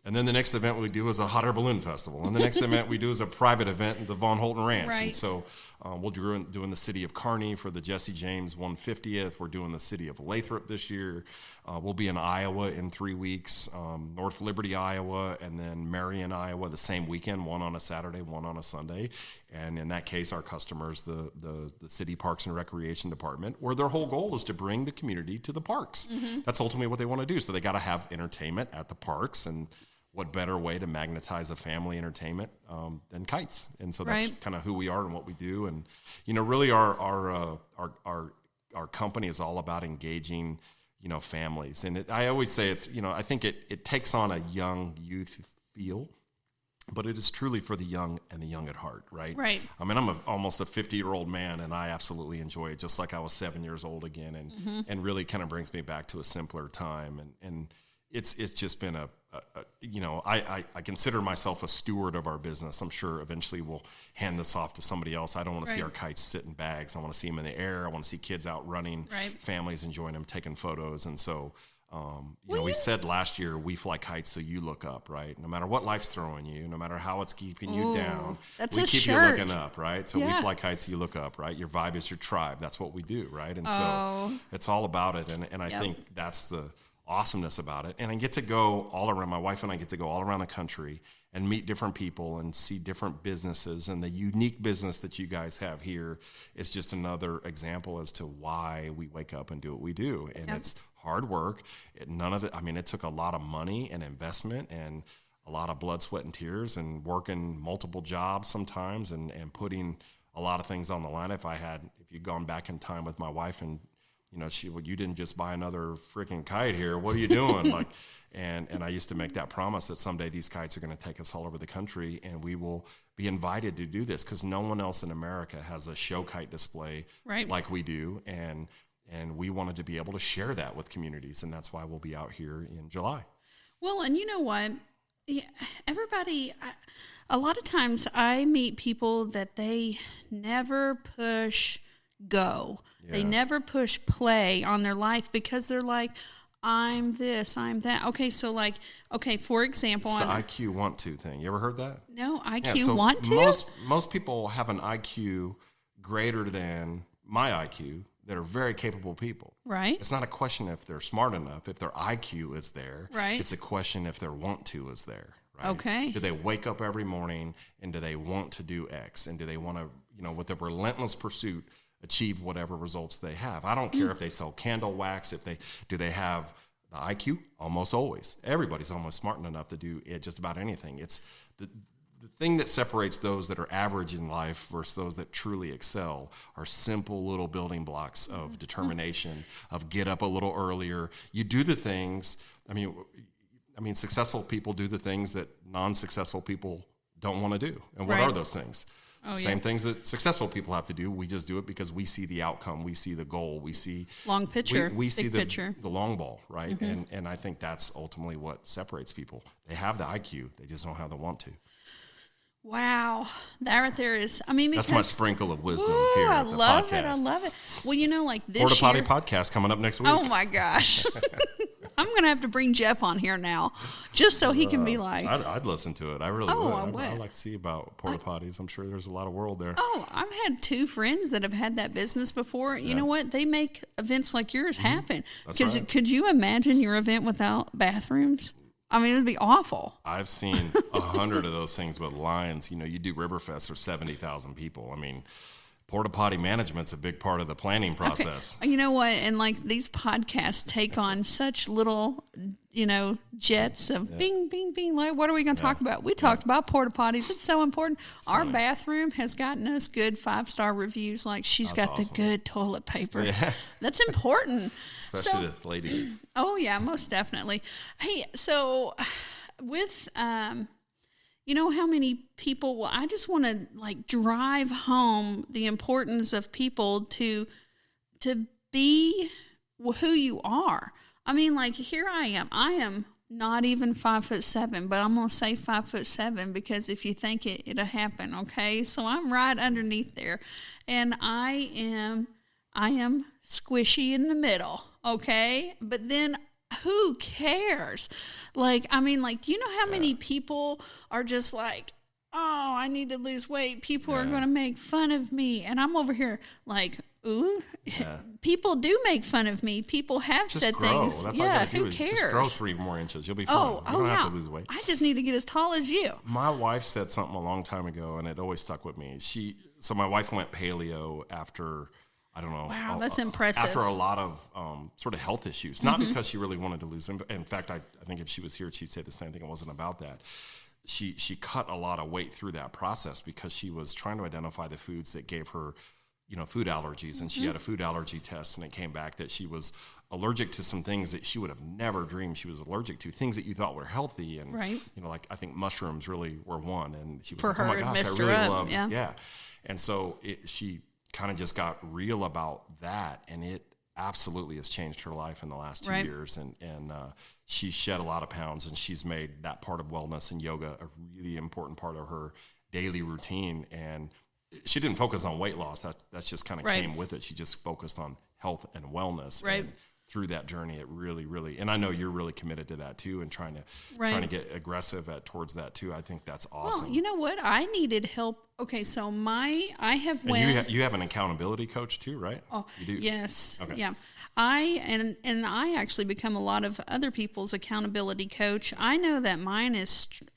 And then the next event we do is a hot air balloon festival. And the next event we do is a private event at the Von Holton Ranch. Right. And so we'll doing the city of Kearney for the Jesse James 150th. We're doing the city of Lathrop this year. We'll be in Iowa in 3 weeks, North Liberty, Iowa, and then Marion, Iowa the same weekend, one on a Saturday, one on a Sunday. And in that case, our customers, the City Parks and Recreation Department, where their whole goal is to bring the community to the parks. That's ultimately what they want to do. So they got to have entertainment at the parks, and what better way to magnetize a family entertainment than kites? And so that's kind of who we are and what we do. And really our company is all about engaging families. And I always say it's I think it takes on a young youth feel, but it is truly for the young and the young at heart, right? Right. I mean, I'm almost a 50-year-old man, and I absolutely enjoy it, just like I was 7 years old again, and really kind of brings me back to a simpler time. And it's just been I consider myself a steward of our business. I'm sure eventually we'll hand this off to somebody else. I don't want to see our kites sit in bags. I want to see them in the air. I want to see kids out running, families enjoying them, taking photos. And so, we said last year, we fly kites so you look up, right? No matter what life's throwing you, no matter how it's keeping you down, we keep you looking up, right? So we fly kites so you look up, right? Your vibe is your tribe. That's what we do, right? And so it's all about it. And I think that's the awesomeness about it. And I get to go all around, my wife and I get to go all around the country and meet different people and see different businesses. And the unique business that you guys have here is just another example as to why we wake up and do what we do. And it's hard work. It took a lot of money and investment and a lot of blood, sweat, and tears, and working multiple jobs sometimes and putting a lot of things on the line. If you'd gone back in time with my wife and you didn't just buy another freaking kite here. What are you doing? And I used to make that promise that someday these kites are going to take us all over the country, and we will be invited to do this because no one else in America has a show kite display like we do, and we wanted to be able to share that with communities, and that's why we'll be out here in July. Well, and you know what? Everybody, a lot of times I meet people that they never push go. Yeah. They never push play on their life because they're like, I'm this, I'm that. Okay, so for example, it's the IQ want to thing. You ever heard that? No, IQ want to? Most people have an IQ greater than my IQ that are very capable people. Right. It's not a question if they're smart enough, if their IQ is there. Right. It's a question if their want to is there. Right? Okay. Do they wake up every morning and do they want to do X? And do they want to, with a relentless pursuit, achieve whatever results they have? I don't care if they sell candle wax, do they have the IQ? Almost always. Everybody's almost smart enough to do just about anything. It's the thing that separates those that are average in life versus those that truly excel are simple little building blocks of determination, of get up a little earlier. You do the things, I mean, successful people do the things that non-successful people don't want to do. And what Right. are those things? Oh, Same yeah. things that successful people have to do. We just do it because we see the outcome. We see the goal. We see Long picture, We see big picture. the long ball, right? And I think that's ultimately what separates people. They have the IQ. They just don't have the want to. Wow. That right there is, I mean, because. That's my sprinkle of wisdom Ooh, here I at the love podcast. it. I love it. Well, you know, like this Porta Potty year. podcast coming up next week. Oh my gosh. I'm going to have to bring Jeff on here now just so he can be like, I'd listen to it. I really Oh, would. I would. I'd like to see about porta potties. I'm sure there's a lot of world there. oh, I've had 2 friends that have had that business before. You know what? They make events like yours happen. That's Because right. could you imagine your event without bathrooms? I mean, it would be awful. I've seen 100 of those things with lines. You know, you do Riverfest for 70,000 people. I mean, porta potty management's a big part of the planning process. You know what? And like these podcasts take on such little, jets of bing, bing, bing. Like, what are we going to talk about? We talked about porta potties. It's so important. Our bathroom has gotten us good 5-star reviews. Like she's got awesome. the good toilet paper. Yeah. That's important. Especially the ladies. Oh yeah, most definitely. Hey, so with you know how many people? Well, I just want to like drive home the importance of people to be who you are. I mean, like here I am. I am not even 5'7", but I'm gonna say 5'7" because if you think it'll happen. Okay, so I'm right underneath there, and I am squishy in the middle. Okay, but then who cares? Like, I mean, like, do you know how many people are just like, oh, I need to lose weight. People are going to make fun of me. And I'm over here like, ooh, people do make fun of me. People have Just said grow. things. That's all you yeah, gotta do who is cares? Just grow 3 more inches. You'll be fine. Oh, you don't yeah. have to lose weight. I just need to get as tall as you. My wife said something a long time ago, and it always stuck with me. So my wife went paleo after, I don't know. Wow, that's impressive. After a lot of sort of health issues. Not because she really wanted to lose them. In fact, I think if she was here, she'd say the same thing. It wasn't about that. She cut a lot of weight through that process because she was trying to identify the foods that gave her, food allergies. And she had a food allergy test, and it came back that she was allergic to some things that she would have never dreamed she was allergic to, things that you thought were healthy. And, like I think mushrooms really were one. And she was like, oh my gosh, I really love it. Yeah. And so she kind of just got real about that, and it absolutely has changed her life in the last 2 years. And she's shed a lot of pounds, and she's made that part of wellness and yoga a really important part of her daily routine. And she didn't focus on weight loss. That's just kind of came with it. She just focused on health and wellness. Right. And through that journey, it really, really, and I know you're really committed to that too, and trying to get aggressive towards that too. I think that's awesome. Well, you know what? I needed help. Okay, so I have and you have an accountability coach too, right? Oh, you do? Yes. Okay. Yeah. I actually become a lot of other people's accountability coach. I know that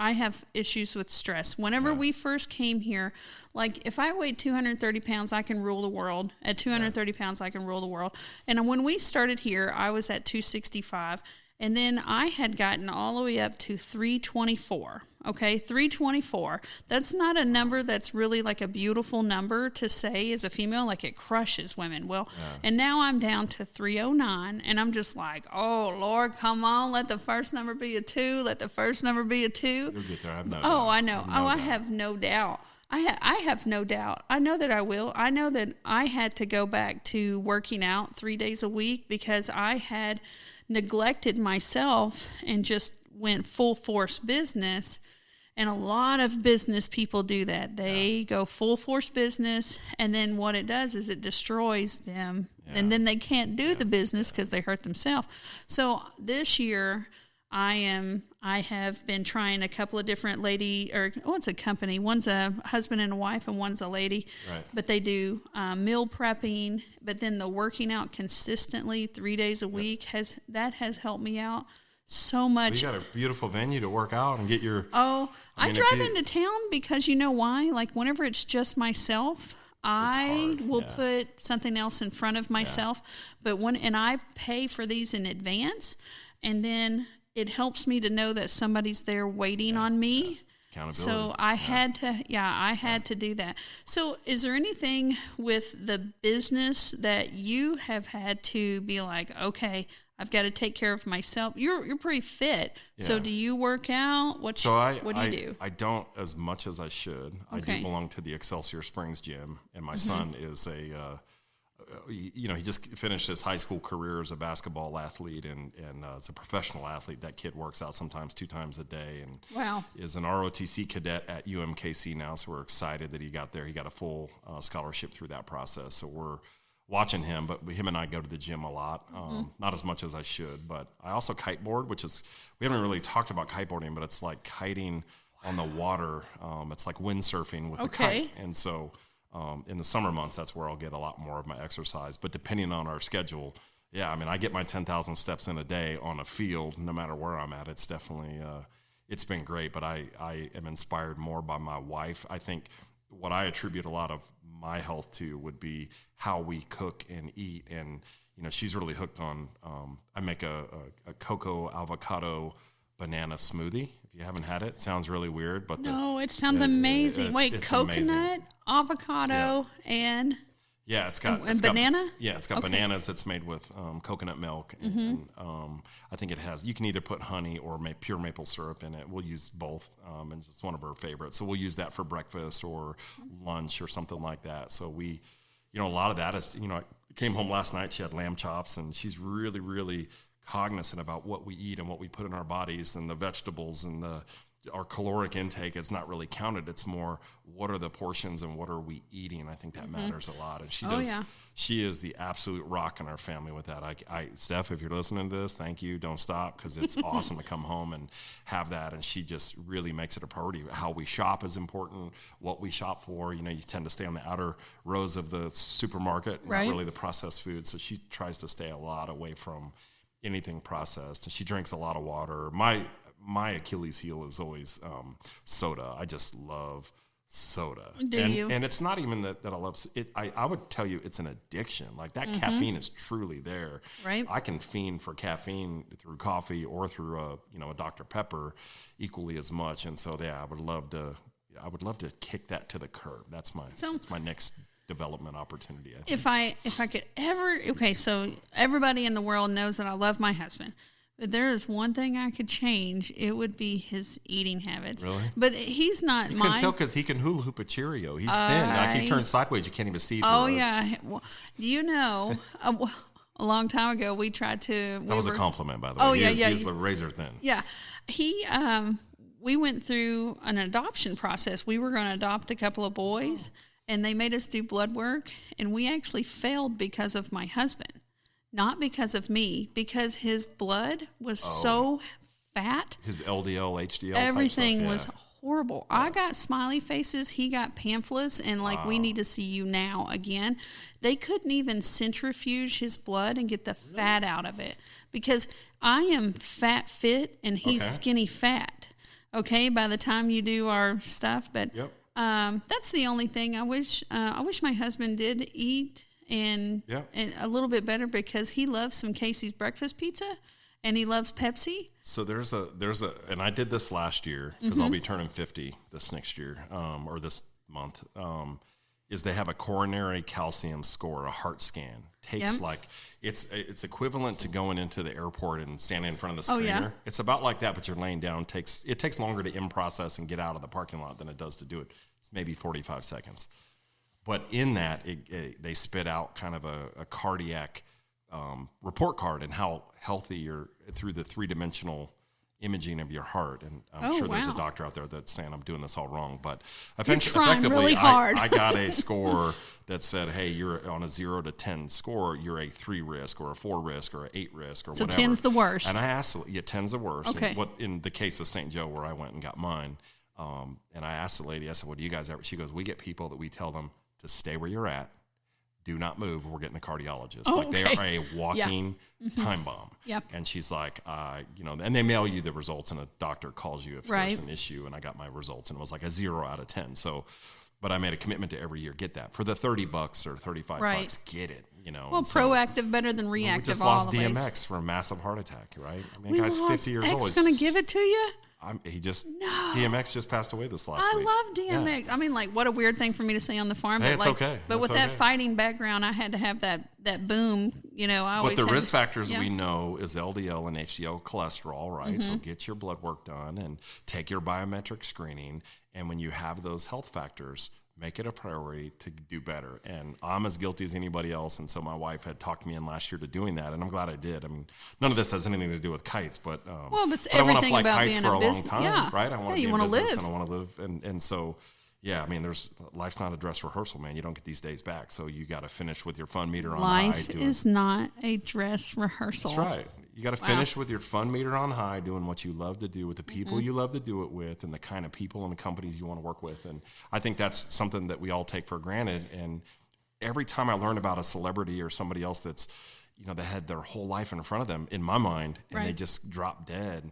I have issues with stress. Whenever we first came here, like if I weighed 230 pounds, I can rule the world. At 230 pounds, I can rule the world. And when we started here, I was at 265. And then I had gotten all the way up to 324. Okay, 324. That's not a number that's really like a beautiful number to say as a female, like it crushes women. Well, and now I'm down to 309, and I'm just like, oh, Lord, come on, let the first number be a 2, let the first number be a 2. You'll get there. I have no doubt. I know. I have no doubt. I have no doubt. I know that I will. I know that I had to go back to working out 3 days a week because I had neglected myself and just went full force business. And a lot of business people do that. They go full force business, and then what it does is it destroys them. And then they can't do the business because they hurt themselves. So this year I have been trying a couple of different it's a company. One's a husband and a wife, and one's a lady. Right. But they do meal prepping, but then the working out consistently 3 days a week has helped me out so much. You got a beautiful venue to work out and get your... I drive into town because you know why? Like whenever it's just myself, I will put something else in front of myself. But and I pay for these in advance, and then it helps me to know that somebody's there waiting on me. Accountability. So I had to do that. So is there anything with the business that you have had to be like, okay, I've got to take care of myself. You're pretty fit. Yeah. So do you work out? What do you do? I don't as much as I should. Okay. I do belong to the Excelsior Springs gym, and my son is he just finished his high school career as a basketball athlete and as a professional athlete. That kid works out sometimes 2 times a day and is an ROTC cadet at UMKC now. So we're excited that he got there. He got a full scholarship through that process. So we're watching him, but him and I go to the gym a lot, not as much as I should. But I also kiteboard, we haven't really talked about kiteboarding, but it's like kiting on the water. It's like windsurfing with a kite. And so in the summer months, that's where I'll get a lot more of my exercise. But depending on our schedule, I get my 10,000 steps in a day on a field, no matter where I'm at. It's definitely, it's been great. But I am inspired more by my wife. I think what I attribute a lot of my health to would be how we cook and eat. And, she's really hooked on, I make a cocoa avocado banana smoothie. If you haven't had it, sounds really weird, but it sounds amazing. Wait, it's coconut, amazing. Avocado, and it's got banana. It's got bananas. It's made with coconut milk, and I think it has. You can either put honey or pure maple syrup in it. We'll use both, and it's one of our favorites. So we'll use that for breakfast or lunch or something like that. So we, a lot of that is, I came home last night. She had lamb chops, and she's really, really cognizant about what we eat and what we put in our bodies, and the vegetables and our caloric intake is not really counted. It's more what are the portions and what are we eating. I think that matters a lot. And she is the absolute rock in our family with that. Steph, if you're listening to this, thank you. Don't stop, because it's awesome to come home and have that. And she just really makes it a priority. How we shop is important. What we shop for. You tend to stay on the outer rows of the supermarket, not really the processed food. So she tries to stay a lot away from anything processed. And she drinks a lot of water. My Achilles heel is always soda. I just love soda. And it's not even that I love it. I would tell you it's an addiction. Like that caffeine is truly there. Right. I can fiend for caffeine through coffee or through a Dr. Pepper equally as much. And so I would love to kick that to the curb. That's my next development opportunity. I think. If I could ever, so everybody in the world knows that I love my husband. But there is one thing I could change. It would be his eating habits. Really? But he's not. You can tell because he can hula hoop a Cheerio. He's thin. Like he turns sideways, you can't even see through. Oh yeah. Well, a long time ago we tried to. That was a compliment, by the way. Oh yeah. He's the razor thin. Yeah, we went through an adoption process. We were going to adopt a couple of boys. And they made us do blood work, and we actually failed because of my husband. Not because of me, because his blood was so fat. His LDL, HDL, everything was horrible. Yeah. I got smiley faces. He got pamphlets, and we need to see you now again. They couldn't even centrifuge his blood and get the fat out of it because I am fat fit, and he's skinny fat. Okay, by the time you do our stuff, but that's the only thing I wish my husband did eat and a little bit better because he loves some Casey's breakfast pizza and he loves Pepsi. So there's a and I did this last year because I'll be turning 50 this next year or this month. Is they have a coronary calcium score, a heart scan. Takes it's equivalent to going into the airport and standing in front of the screener. Oh, yeah. It's about like that, but you're laying down. It takes longer to in-process and get out of the parking lot than it does to do it. It's maybe 45 seconds. But in that, they spit out kind of a cardiac report card and how healthy you're through the 3-dimensional imaging of your heart. And I'm sure there's a doctor out there that's saying I'm doing this all wrong, but effectively really hard. I got a score that said, hey, you're on a 0 to 10 score, you're a 3 risk or a 4 risk or an 8 risk or whatever. So 10's the worst. And I asked, 10's the worst. Okay. And in the case of St. Joe where I went and got mine, and I asked the lady, I said, what do you guys ever? She goes, we get people that we tell them to stay where you're at. Do not move. We're getting the cardiologist. They are a walking time bomb. Yep. And she's like, and they mail you the results, and a doctor calls you if there's an issue. And I got my results, and it was like a 0 out of 10. So, but I made a commitment to every year get that for the $30 or $35. Get it. Well, proactive better than reactive. We just lost DMX for a massive heart attack, right? I mean, we guy's lost 50 years old. X going to give it to you? DMX just passed away this last week. I love DMX. Yeah. I mean, like, what a weird thing for me to say on the farm. Hey, but it's like, okay. But with that fighting background, I had to have that boom. You know, I always. But the risk factors we know is LDL and HDL cholesterol, right? So get your blood work done and take your biometric screening. And when you have those health factors, make it a priority to do better. And I'm as guilty as anybody else. And so my wife had talked me in last year to doing that. And I'm glad I did. I mean, none of this has anything to do with kites, but I want to fly kites for a long time, right? I want to be in business and I want to live. And so, yeah, I mean, life's not a dress rehearsal, man. You don't get these days back. So you got to finish with your fun meter on high. Life is not a dress rehearsal. That's right. You got to finish with your fun meter on high, doing what you love to do with the people you love to do it with and the kind of people and the companies you want to work with. And I think that's something that we all take for granted. And every time I learn about a celebrity or somebody else that's, you know, that had their whole life in front of them, in my mind, and they just dropped dead,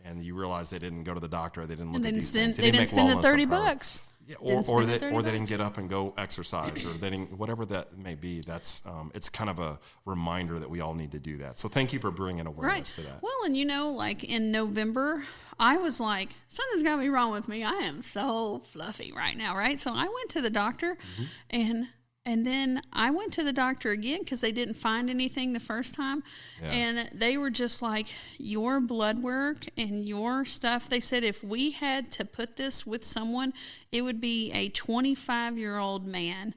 and you realize they didn't go to the doctor, they didn't look at these things. They didn't spend the $30. Yeah, or they didn't get up and go exercise, or they didn't, whatever that may be. That's it's kind of a reminder that we all need to do that. So thank you for bringing awareness to that. Well, and you know, like in November, I was like, something's got to be wrong with me. I am so fluffy right now, right? So I went to the doctor, and then I went to the doctor again because they didn't find anything the first time. Yeah. And they were just like, your blood work and your stuff, they said if we had to put this with someone, it would be a 25-year-old man.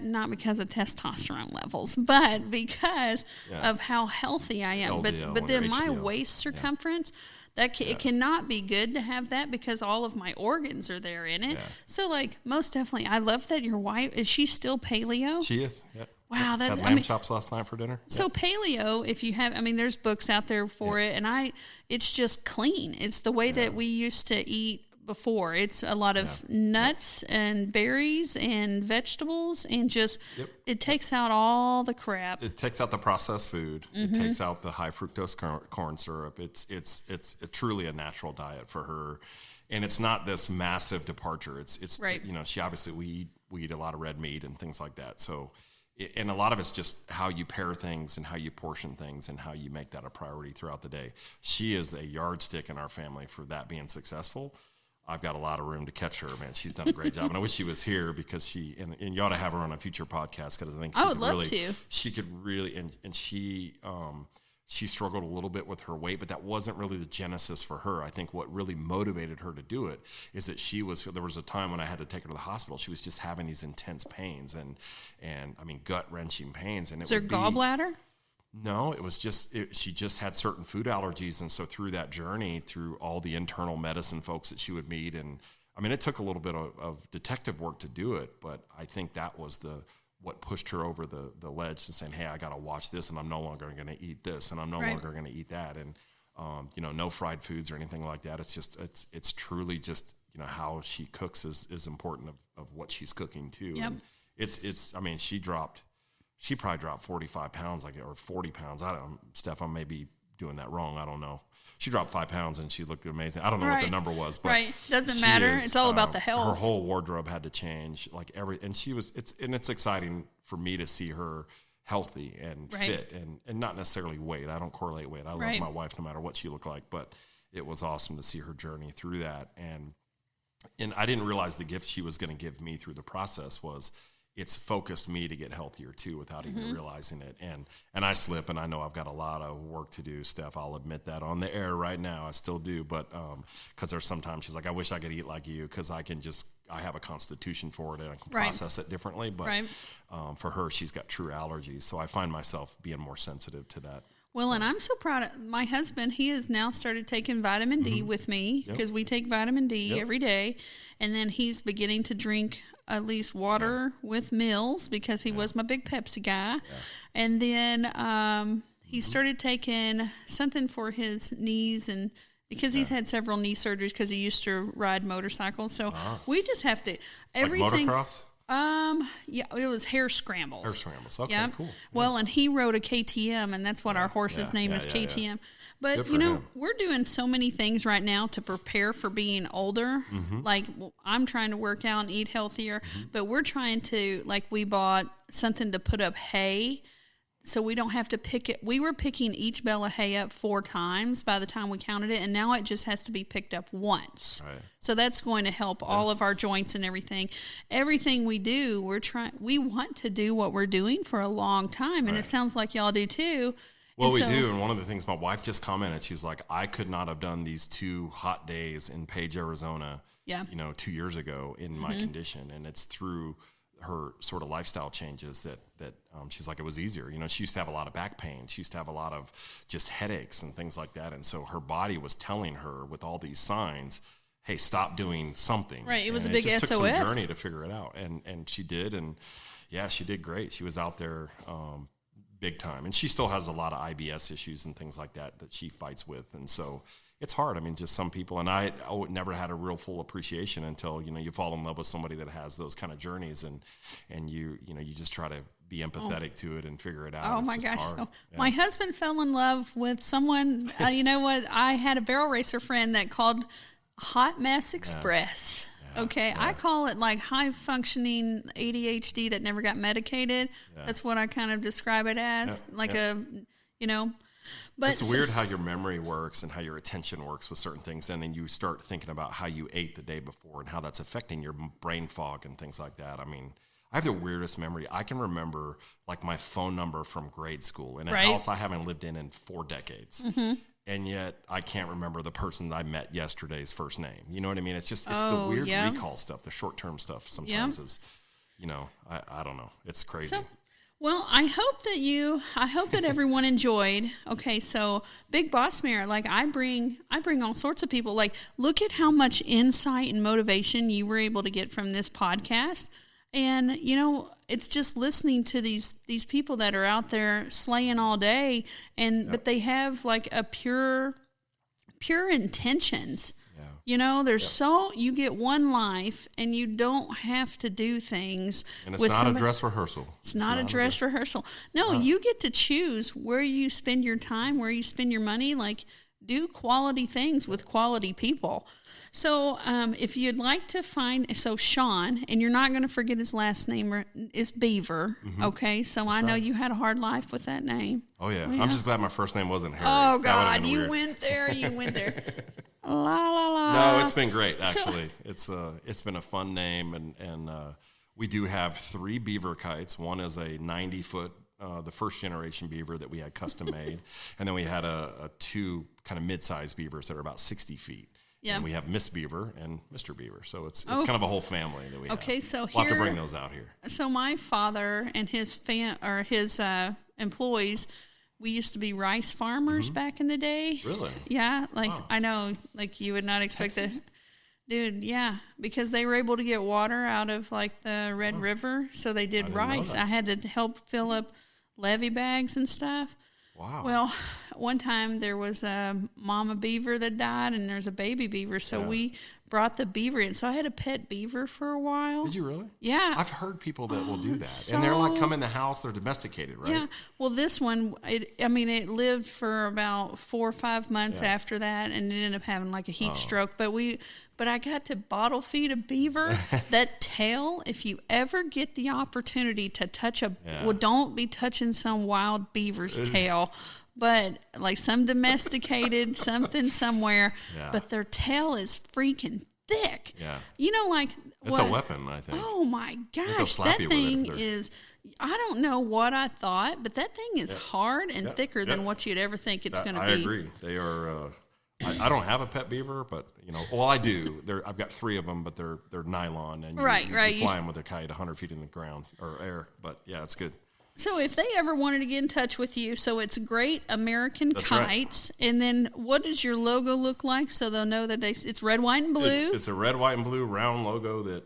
Not because of testosterone levels, but because of how healthy I am. LDL, but then my waist circumference... It cannot be good to have that because all of my organs are there in it. Yeah. So, like, most definitely, I love that your wife, is she still paleo? She is, yeah. Wow. Had lamb chops last night for dinner. So paleo, if you have, I mean, there's books out there for it, and it's just clean. It's the way that we used to eat before. It's a lot of nuts and berries and vegetables, and just it takes out all the crap. It takes out the processed food. It takes out the high fructose corn syrup. It's truly a natural diet for her, and it's not this massive departure. It's right. You know, she obviously we eat a lot of red meat and things like that. So. And a lot of it's just how you pair things and how you portion things and how you make that a priority throughout the day. She is a yardstick in our family for that being successful. I've got a lot of room to catch her, man. She's done a great job. And I wish she was here because and you ought to have her on a future podcast because I think I would love to. She could really, and she struggled a little bit with her weight, but that wasn't really the genesis for her. I think what really motivated her to do it is that there was a time when I had to take her to the hospital. She was just having these intense pains and I mean, gut-wrenching pains. And is there gallbladder? No, it was she just had certain food allergies. And so through that journey, through all the internal medicine folks that she would meet, and I mean, it took a little bit of detective work to do it, but I think that was what pushed her over the ledge and saying, hey, I got to watch this, and I'm no longer going to eat this, and I'm no longer going to eat that. And, you know, no fried foods or anything like that. It's just, it's truly just, you know, how she cooks is important of what she's cooking too. Yep. And I mean, she probably dropped 45 pounds, or 40 pounds. I don't know, Steph, I may be doing that wrong. I don't know. She dropped 5 pounds and she looked amazing. I don't know what the number was, but doesn't matter. It's all about the health. Her whole wardrobe had to change, and it's exciting for me to see her healthy and fit and not necessarily weight. I don't correlate weight. I love my wife no matter what she looked like, but it was awesome to see her journey through that. And I didn't realize the gift she was going to give me through the process was it's focused me to get healthier too without even realizing it. And I slip, and I know I've got a lot of work to do, Steph. I'll admit that on the air right now. I still do, but because there's sometimes she's like, I wish I could eat like you because I have a constitution for it and I can process it differently. But for her, she's got true allergies. So I find myself being more sensitive to that. Well, and I'm so proud of my husband. He has now started taking vitamin D with me because we take vitamin D every day. And then he's beginning to drink at least water with meals because he was my big Pepsi guy. Yeah. And then he started taking something for his knees, and because he's had several knee surgeries because he used to ride motorcycles. So we just have to everything. Like motocross? Yeah, it was Hare Scrambles. Hare Scrambles. Okay, cool. Well, and he rode a KTM, and that's what our horse's name is, KTM. Yeah. But, you know, we're doing so many things right now to prepare for being older. Like, I'm trying to work out and eat healthier, but we're trying to, like, we bought something to put up hay so we don't have to pick it. We were picking each bale of hay up 4 times by the time we counted it, and now it just has to be picked up once. Right. So that's going to help all of our joints and everything. Everything we do, we want to do what we're doing for a long time, and it sounds like y'all do too. Well, we do, and one of the things my wife just commented, she's like, I could not have done these 2 hot days in Page, Arizona, 2 years ago in my condition, and it's through her sort of lifestyle changes that she's like, it was easier. She used to have a lot of back pain. She used to have a lot of just headaches and things like that. And so her body was telling her with all these signs, hey, stop doing something. Right. It was and a big it just SOS. took some journey to figure it out. And she did. And yeah, she did great. She was out there big time. And she still has a lot of IBS issues and things like that she fights with. And so it's hard. I mean, just some people, and I never had a real full appreciation until, you fall in love with somebody that has those kind of journeys, and you just try to be empathetic to it and figure it out. Oh, it's my just gosh. hard. So my husband fell in love with someone, you know what? I had a barrel racer friend that called Hot Mess Express. Yeah. Okay. Yeah. I call it like high functioning ADHD that never got medicated. Yeah. That's what I kind of describe it as, But it's weird how your memory works and how your attention works with certain things, and then you start thinking about how you ate the day before and how that's affecting your brain fog and things like that. I mean, I have the weirdest memory. I can remember like my phone number from grade school in a house I haven't lived in 4 decades. And yet I can't remember the person that I met yesterday's first name. You know what I mean? It's just, it's the weird recall stuff, the short-term stuff sometimes is, I don't know. It's crazy. Well, I hope that everyone enjoyed. Okay, so Big Boss Mare, like I bring all sorts of people. Like, look at how much insight and motivation you were able to get from this podcast. And, it's just listening to these people that are out there slaying all day, but they have like a pure intentions. There's you get one life, and you don't have to do things. And it's not a dress rehearsal. It's not a dress rehearsal. No, you get to choose where you spend your time, where you spend your money. Like, do quality things with quality people. So if you'd like to find, Sean, and you're not going to forget his last name, is Beaver, okay? So I know you had a hard life with that name. Oh, yeah. I'm just glad my first name wasn't Harry. Oh, God, you went there. La, la, la. No, it's been great, actually. It's been a fun name, and we do have 3 beaver kites. One is a 90-foot, the first generation beaver that we had custom made, and then we had a 2 kind of mid-sized beavers that are about 60 feet. Yeah. And we have Miss Beaver and Mr. Beaver, so it's kind of a whole family that we have. Okay, so we'll have to bring those out here. So my father and his employees, we used to be rice farmers back in the day. Really? Yeah, I know, like you would not expect this. Dude, yeah, because they were able to get water out of like the Red River, so they did rice. I had to help fill up levee bags and stuff. Wow. Well, one time there was a mama beaver that died, and there's a baby beaver, so we brought the beaver in. So I had a pet beaver for a while. Did you really? Yeah. I've heard people that will do that. And they're like come in the house, they're domesticated, right? Yeah. Well, this one, it lived for about 4 or 5 months after that, and it ended up having like a heat stroke. But I got to bottle feed a beaver. That tail, if you ever get the opportunity to touch well, don't be touching some wild beaver's tail, but like some domesticated something somewhere, but their tail is freaking thick. Yeah. It's a weapon, I think. Oh my gosh, that thing is, I don't know what I thought, but that thing is hard and thicker than what you'd ever think it's going to be. I agree. They are... I don't have a pet beaver, but I do. I've got 3 of them, but they're nylon, and you fly them with a kite 100 feet in the ground or air. But yeah, it's good. So if they ever wanted to get in touch with you, so it's Great American Kites, and then what does your logo look like, so they'll know that it's red, white, and blue? It's a red, white, and blue round logo that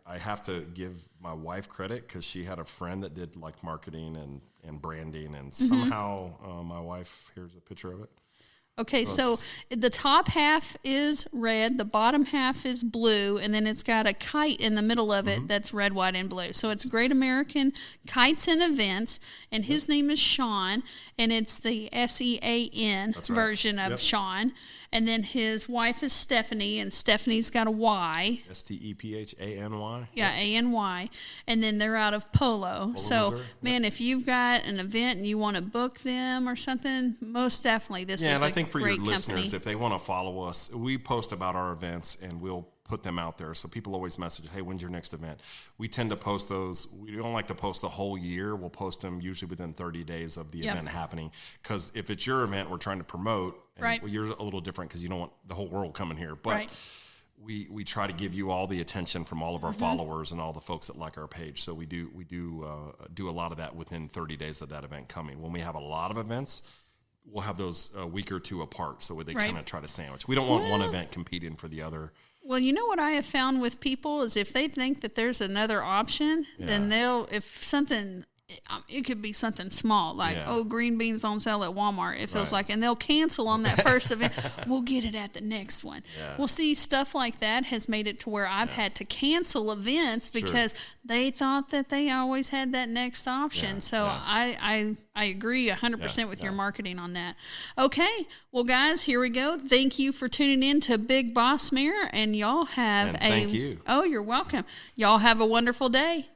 I have to give my wife credit, because she had a friend that did like marketing and branding, and somehow my wife, here's a picture of it. Okay, so the top half is red, the bottom half is blue, and then it's got a kite in the middle of it that's red, white, and blue. So it's Great American Kites and Events, and his name is Sean, and it's the SEAN version of Sean. And then his wife is Stephanie, and Stephanie's got a Y. Stephany. Yeah, A-N-Y. And then they're out of Polo. So, Missouri. man, if you've got an event and you want to book them or something, most definitely this is and a I think for your great listeners, company. if they want to follow us, we post about our events and we'll put them out there. So people always message, hey, when's your next event? We tend to post those. We don't like to post the whole year. We'll post them usually within 30 days of the event happening. Because if it's your event we're trying to promote, and Right. well, you're a little different because you don't want the whole world coming here. But Right. we try to give you all the attention from all of our followers and all the folks that like our page. So we do a lot of that within 30 days of that event coming. When we have a lot of events, we'll have those a week or two apart, so they Right. kind of try to sandwich. We don't want one event competing for the other. Well, you know what I have found with people is if they think that there's another option, then if something, it could be something small, like, green beans on sale at Walmart, it feels like, and they'll cancel on that first event. We'll get it at the next one. Yeah. Well, see, stuff like that has made it to where I've had to cancel events because they thought that they always had that next option. Yeah. So Yeah. I agree 100% with your marketing on that. Okay. Well, guys, here we go. Thank you for tuning in to Big Boss Mare, and y'all have And thank you. Oh, you're welcome. Y'all have a wonderful day.